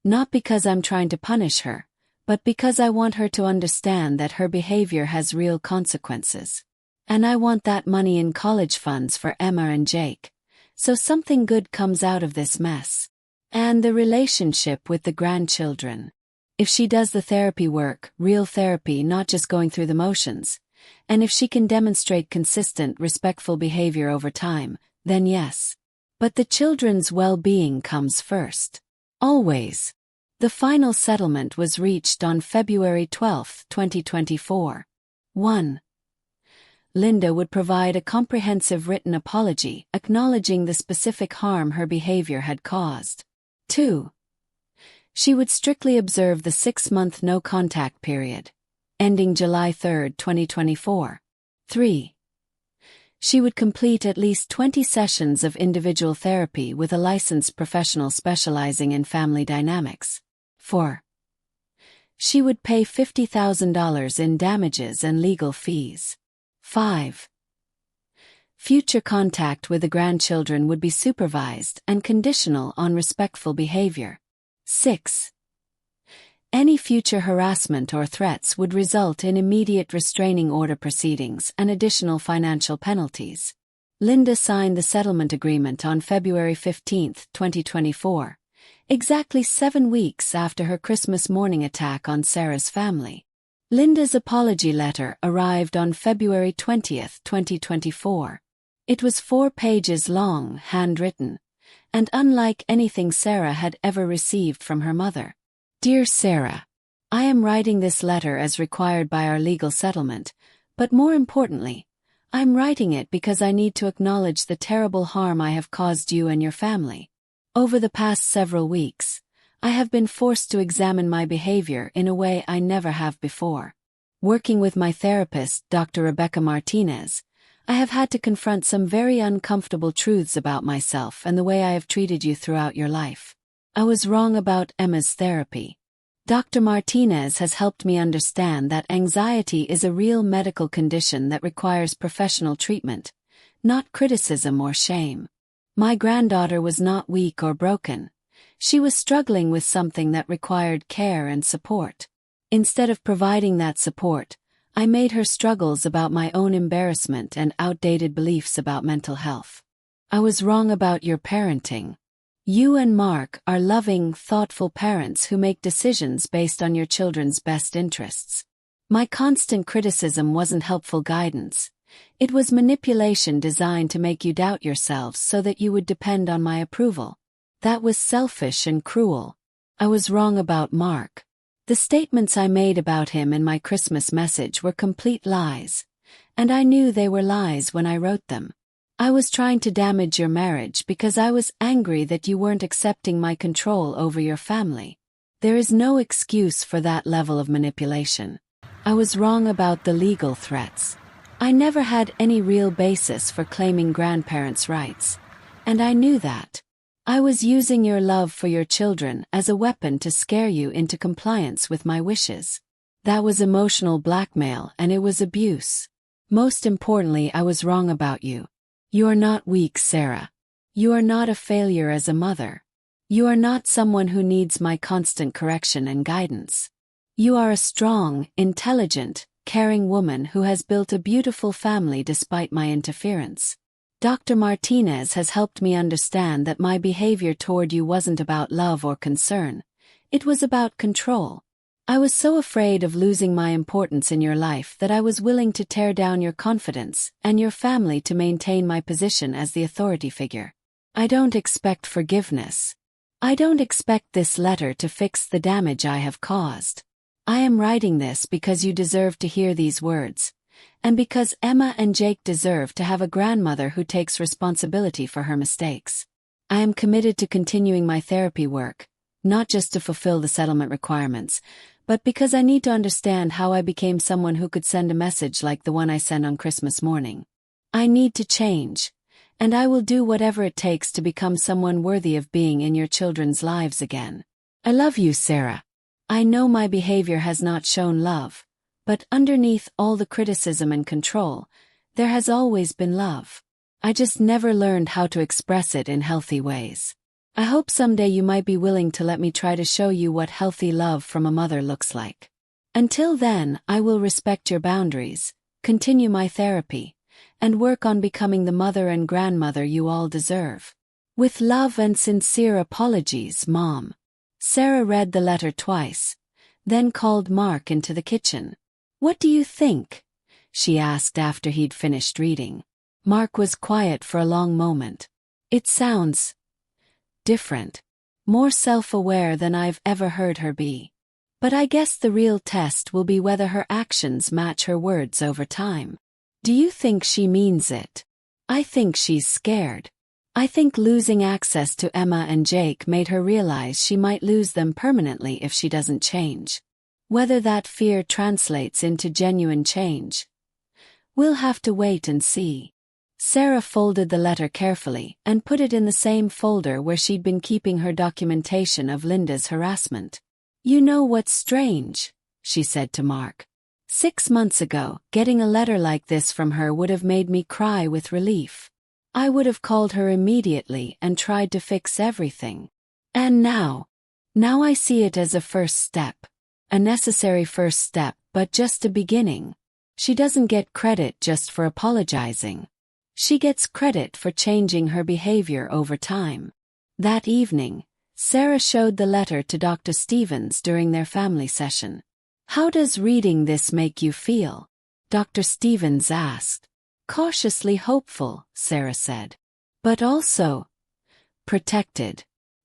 A: "Not because I'm trying to punish her, but because I want her to understand that her behavior has real consequences. And I want that money in college funds for Emma and Jake, so something good comes out of this mess. And the relationship with the grandchildren. If she does the therapy work, real therapy, not just going through the motions, and if she can demonstrate consistent, respectful behavior over time, then yes. But the children's well-being comes first. Always." The final settlement was reached on February 12, 2024. 1. Linda would provide a comprehensive written apology acknowledging the specific harm her behavior had caused. 2. She would strictly observe the 6-month no-contact period, ending July 3, 2024. 3. She would complete at least 20 sessions of individual therapy with a licensed professional specializing in family dynamics. 4. She would pay $50,000 in damages and legal fees. 5. Future contact with the grandchildren would be supervised and conditional on respectful behavior. 6. Any future harassment or threats would result in immediate restraining order proceedings and additional financial penalties. Linda signed the settlement agreement on February 15, 2024, exactly 7 weeks after her Christmas morning attack on Sarah's family. Linda's apology letter arrived on February 20, 2024. It was 4 pages long, handwritten, and unlike anything Sarah had ever received from her mother. "Dear Sarah, I am writing this letter as required by our legal settlement, but more importantly, I'm writing it because I need to acknowledge the terrible harm I have caused you and your family. Over the past several weeks, I have been forced to examine my behavior in a way I never have before. Working with my therapist, Dr. Rebecca Martinez, I have had to confront some very uncomfortable truths about myself and the way I have treated you throughout your life. I was wrong about Emma's therapy. Dr. Martinez has helped me understand that anxiety is a real medical condition that requires professional treatment, not criticism or shame. My granddaughter was not weak or broken. She was struggling with something that required care and support. Instead of providing that support, I made her struggles about my own embarrassment and outdated beliefs about mental health. I was wrong about your parenting. You and Mark are loving, thoughtful parents who make decisions based on your children's best interests. My constant criticism wasn't helpful guidance. It was manipulation designed to make you doubt yourselves so that you would depend on my approval. That was selfish and cruel. I was wrong about Mark. The statements I made about him in my Christmas message were complete lies, and I knew they were lies when I wrote them. I was trying to damage your marriage because I was angry that you weren't accepting my control over your family. There is no excuse for that level of manipulation. I was wrong about the legal threats. I never had any real basis for claiming grandparents' rights, and I knew that. I was using your love for your children as a weapon to scare you into compliance with my wishes. That was emotional blackmail and it was abuse. Most importantly, I was wrong about you. You are not weak, Sarah. You are not a failure as a mother. You are not someone who needs my constant correction and guidance. You are a strong, intelligent, caring woman who has built a beautiful family despite my interference. Dr. Martinez has helped me understand that my behavior toward you wasn't about love or concern. It was about control. I was so afraid of losing my importance in your life that I was willing to tear down your confidence and your family to maintain my position as the authority figure. I don't expect forgiveness. I don't expect this letter to fix the damage I have caused. I am writing this because you deserve to hear these words, and because Emma and Jake deserve to have a grandmother who takes responsibility for her mistakes. I am committed to continuing my therapy work, not just to fulfill the settlement requirements, but because I need to understand how I became someone who could send a message like the one I sent on Christmas morning. I need to change, and I will do whatever it takes to become someone worthy of being in your children's lives again. I love you, Sarah. I know my behavior has not shown love, but underneath all the criticism and control, there has always been love. I just never learned how to express it in healthy ways. I hope someday you might be willing to let me try to show you what healthy love from a mother looks like. Until then, I will respect your boundaries, continue my therapy, and work on becoming the mother and grandmother you all deserve. With love and sincere apologies, Mom. Sarah read the letter twice, then called Mark into the kitchen. "What do you think?" she asked after he'd finished reading. Mark was quiet for a long moment. "It sounds different. More self-aware than I've ever heard her be. But I guess the real test will be whether her actions match her words over time. Do you think she means it? I think she's scared. I think losing access to Emma and Jake made her realize she might lose them permanently if she doesn't change. Whether that fear translates into genuine change, we'll have to wait and see." Sarah folded the letter carefully and put it in the same folder where she'd been keeping her documentation of Linda's harassment. "You know what's strange?" she said to Mark. 6 months ago, getting a letter like this from her would have made me cry with relief. I would have called her immediately and tried to fix everything. And now I see it as a first step. A necessary first step, but just a beginning. She doesn't get credit just for apologizing. She gets credit for changing her behavior over time. That evening, Sarah showed the letter to Dr. Stevens during their family session. "How does reading this make you feel?" Dr. Stevens asked. "Cautiously hopeful," Sarah said. "But also protected.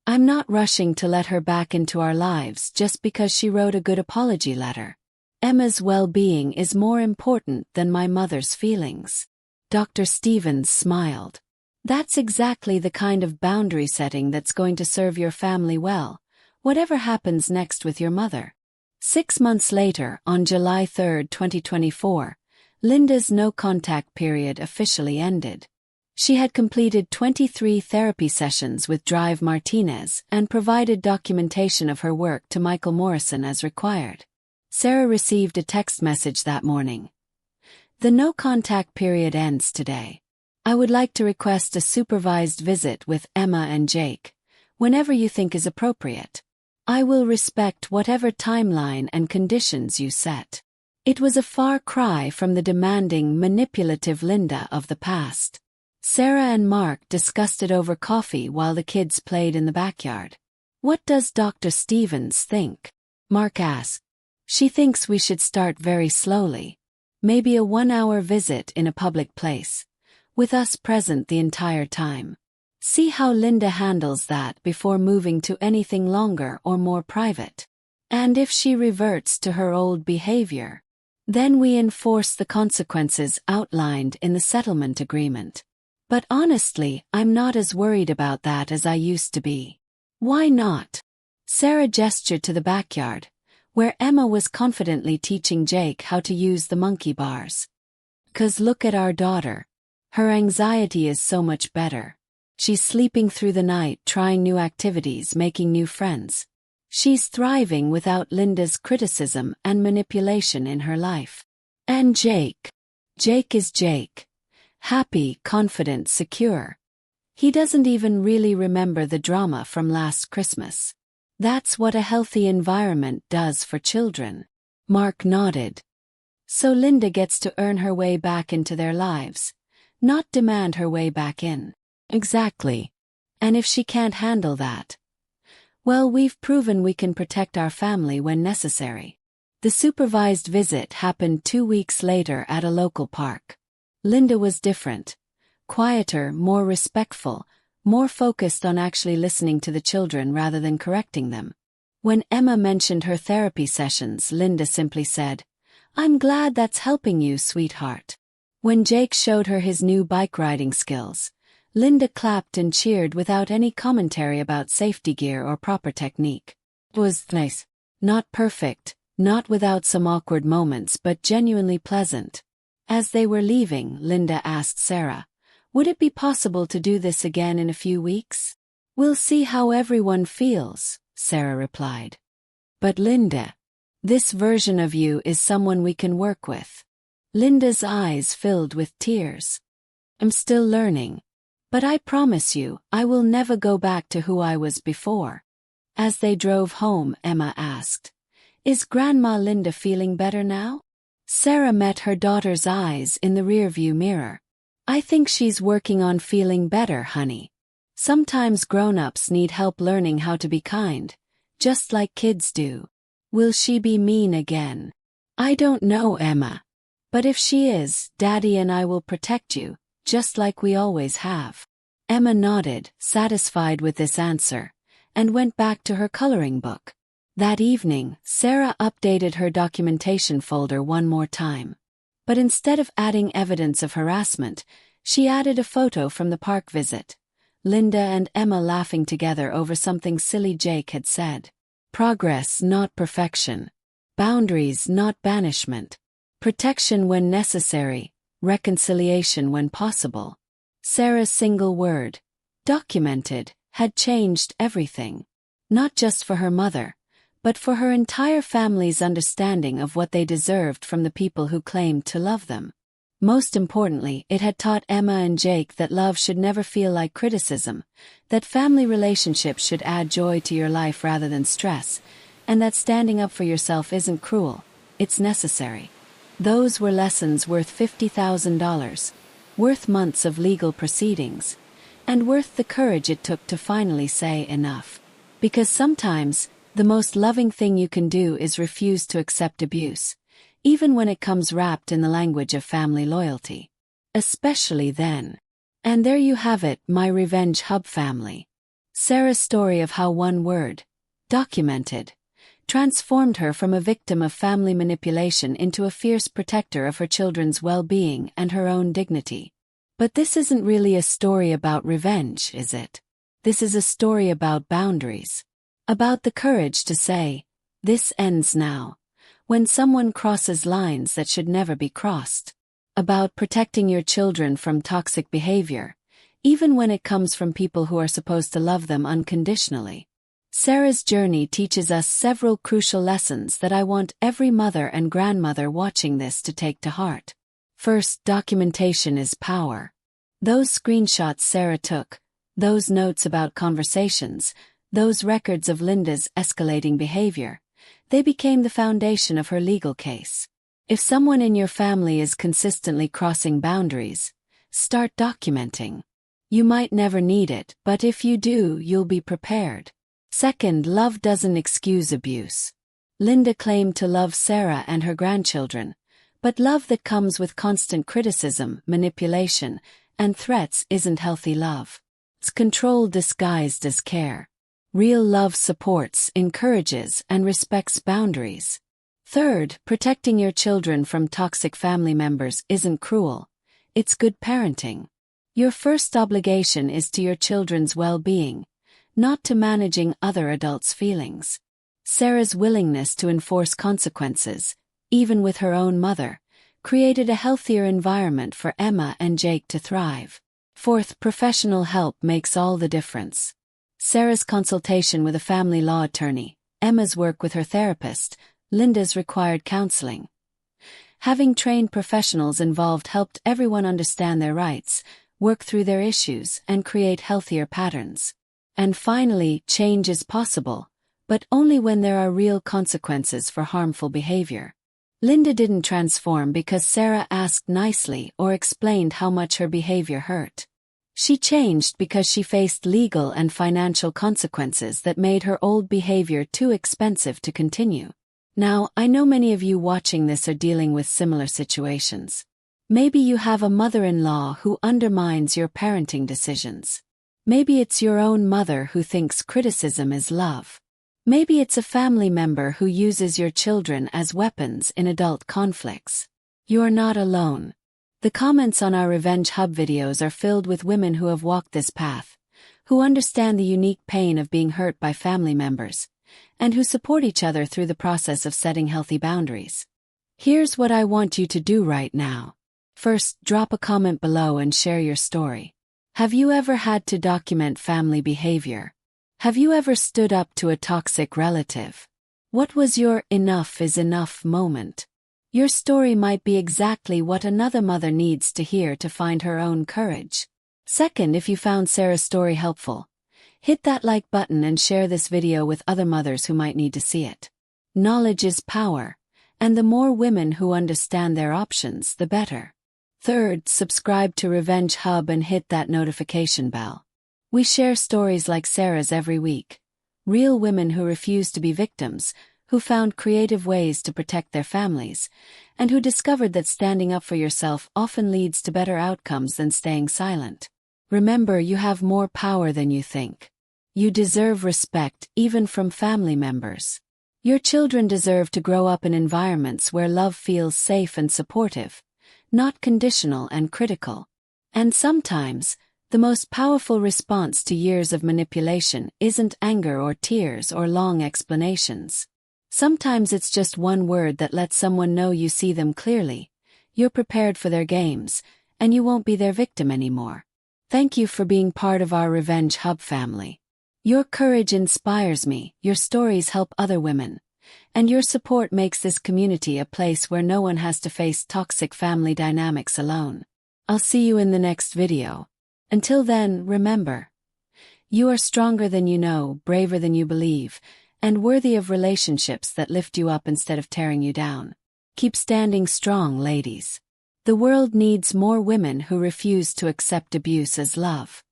A: I'm not rushing to let her back into our lives just because she wrote a good apology letter. Emma's well-being is more important than my mother's feelings." Dr. Stevens smiled. "That's exactly the kind of boundary setting that's going to serve your family well, whatever happens next with your mother." 6 months later, on July 3, 2024, Linda's no-contact period officially ended. She had completed 23 therapy sessions with Drive Martinez and provided documentation of her work to Michael Morrison as required. Sarah received a text message that morning. "The no-contact period ends today. I would like to request a supervised visit with Emma and Jake, whenever you think is appropriate. I will respect whatever timeline and conditions you set." It was a far cry from the demanding, manipulative Linda of the past. Sarah and Mark discussed it over coffee while the kids played in the backyard. "What does Dr. Stevens think?" Mark asked. "She thinks we should start very slowly. Maybe a 1-hour visit in a public place, with us present the entire time. See how Linda handles that before moving to anything longer or more private. And if she reverts to her old behavior, then we enforce the consequences outlined in the settlement agreement. But honestly, I'm not as worried about that as I used to be." "Why not?" Sarah gestured to the backyard, where Emma was confidently teaching Jake how to use the monkey bars. "'Cause look at our daughter. Her anxiety is so much better. She's sleeping through the night, trying new activities, making new friends. She's thriving without Linda's criticism and manipulation in her life. And Jake is Jake. Happy, confident, secure. He doesn't even really remember the drama from last Christmas. That's what a healthy environment does for children." Mark nodded. "So Linda gets to earn her way back into their lives, not demand her way back in. Exactly. And if she can't handle that, well, we've proven we can protect our family when necessary. The supervised visit happened 2 weeks later at a local park. Linda was different. Quieter, more respectful, more focused on actually listening to the children rather than correcting them. When Emma mentioned her therapy sessions, Linda simply said, "I'm glad that's helping you, sweetheart." When Jake showed her his new bike riding skills, Linda clapped and cheered without any commentary about safety gear or proper technique. It was nice. Not perfect, not without some awkward moments, but genuinely pleasant. As they were leaving, Linda asked Sarah, "Would it be possible to do this again in a few weeks?" "We'll see how everyone feels," Sarah replied. "But Linda, this version of you is someone we can work with." Linda's eyes filled with tears. "I'm still learning. But I promise you, I will never go back to who I was before." As they drove home, Emma asked, "Is Grandma Linda feeling better now?" Sarah met her daughter's eyes in the rearview mirror. "I think she's working on feeling better, honey. Sometimes grown-ups need help learning how to be kind, just like kids do." "Will she be mean again?" "I don't know, Emma. But if she is, Daddy and I will protect you, just like we always have." Emma nodded, satisfied with this answer, and went back to her coloring book. That evening, Sarah updated her documentation folder one more time. But instead of adding evidence of harassment, she added a photo from the park visit. Linda and Emma laughing together over something silly Jake had said. Progress, not perfection. Boundaries, not banishment. Protection when necessary, reconciliation when possible. Sarah's single word, documented, had changed everything. Not just for her mother, but for her entire family's understanding of what they deserved from the people who claimed to love them. Most importantly, it had taught Emma and Jake that love should never feel like criticism, that family relationships should add joy to your life rather than stress, and that standing up for yourself isn't cruel, it's necessary. Those were lessons worth $50,000, worth months of legal proceedings, and worth the courage it took to finally say enough. Because sometimes, the most loving thing you can do is refuse to accept abuse, even when it comes wrapped in the language of family loyalty. Especially then. And there you have it, my Revenge Hub family. Sarah's story of how one word, documented, transformed her from a victim of family manipulation into a fierce protector of her children's well-being and her own dignity. But this isn't really a story about revenge, is it? This is a story about boundaries. About the courage to say, "This ends now," when someone crosses lines that should never be crossed. About protecting your children from toxic behavior, even when it comes from people who are supposed to love them unconditionally. Sarah's journey teaches us several crucial lessons that I want every mother and grandmother watching this to take to heart. First, documentation is power. Those screenshots Sarah took, those notes about conversations, those records of Linda's escalating behavior, they became the foundation of her legal case. If someone in your family is consistently crossing boundaries, start documenting. You might never need it, but if you do, you'll be prepared. Second, love doesn't excuse abuse. Linda claimed to love Sarah and her grandchildren, but love that comes with constant criticism, manipulation, and threats isn't healthy love. It's control disguised as care. Real love supports, encourages, and respects boundaries. Third, protecting your children from toxic family members isn't cruel. It's good parenting. Your first obligation is to your children's well-being, not to managing other adults' feelings. Sarah's willingness to enforce consequences, even with her own mother, created a healthier environment for Emma and Jake to thrive. Fourth, professional help makes all the difference. Sarah's consultation with a family law attorney, Emma's work with her therapist, Linda's required counseling. Having trained professionals involved helped everyone understand their rights, work through their issues, and create healthier patterns. And finally, change is possible, but only when there are real consequences for harmful behavior. Linda didn't transform because Sarah asked nicely or explained how much her behavior hurt. She changed because she faced legal and financial consequences that made her old behavior too expensive to continue. Now, I know many of you watching this are dealing with similar situations. Maybe you have a mother-in-law who undermines your parenting decisions. Maybe it's your own mother who thinks criticism is love. Maybe it's a family member who uses your children as weapons in adult conflicts. You're not alone. The comments on our Revenge Hub videos are filled with women who have walked this path, who understand the unique pain of being hurt by family members, and who support each other through the process of setting healthy boundaries. Here's what I want you to do right now. First, drop a comment below and share your story. Have you ever had to document family behavior? Have you ever stood up to a toxic relative? What was your enough is enough moment? Your story might be exactly what another mother needs to hear to find her own courage. Second, if you found Sarah's story helpful, hit that like button and share this video with other mothers who might need to see it. Knowledge is power, and the more women who understand their options, the better. Third, subscribe to Revenge Hub and hit that notification bell. We share stories like Sarah's every week. Real women who refuse to be victims, who found creative ways to protect their families, and who discovered that standing up for yourself often leads to better outcomes than staying silent. Remember, you have more power than you think. You deserve respect, even from family members. Your children deserve to grow up in environments where love feels safe and supportive, not conditional and critical. And sometimes, the most powerful response to years of manipulation isn't anger or tears or long explanations. Sometimes it's just one word that lets someone know you see them clearly, you're prepared for their games, and you won't be their victim anymore. Thank you for being part of our Revenge Hub family. Your courage inspires me, your stories help other women, and your support makes this community a place where no one has to face toxic family dynamics alone. I'll see you in the next video. Until then, remember, you are stronger than you know, braver than you believe, and worthy of relationships that lift you up instead of tearing you down. Keep standing strong, ladies. The world needs more women who refuse to accept abuse as love.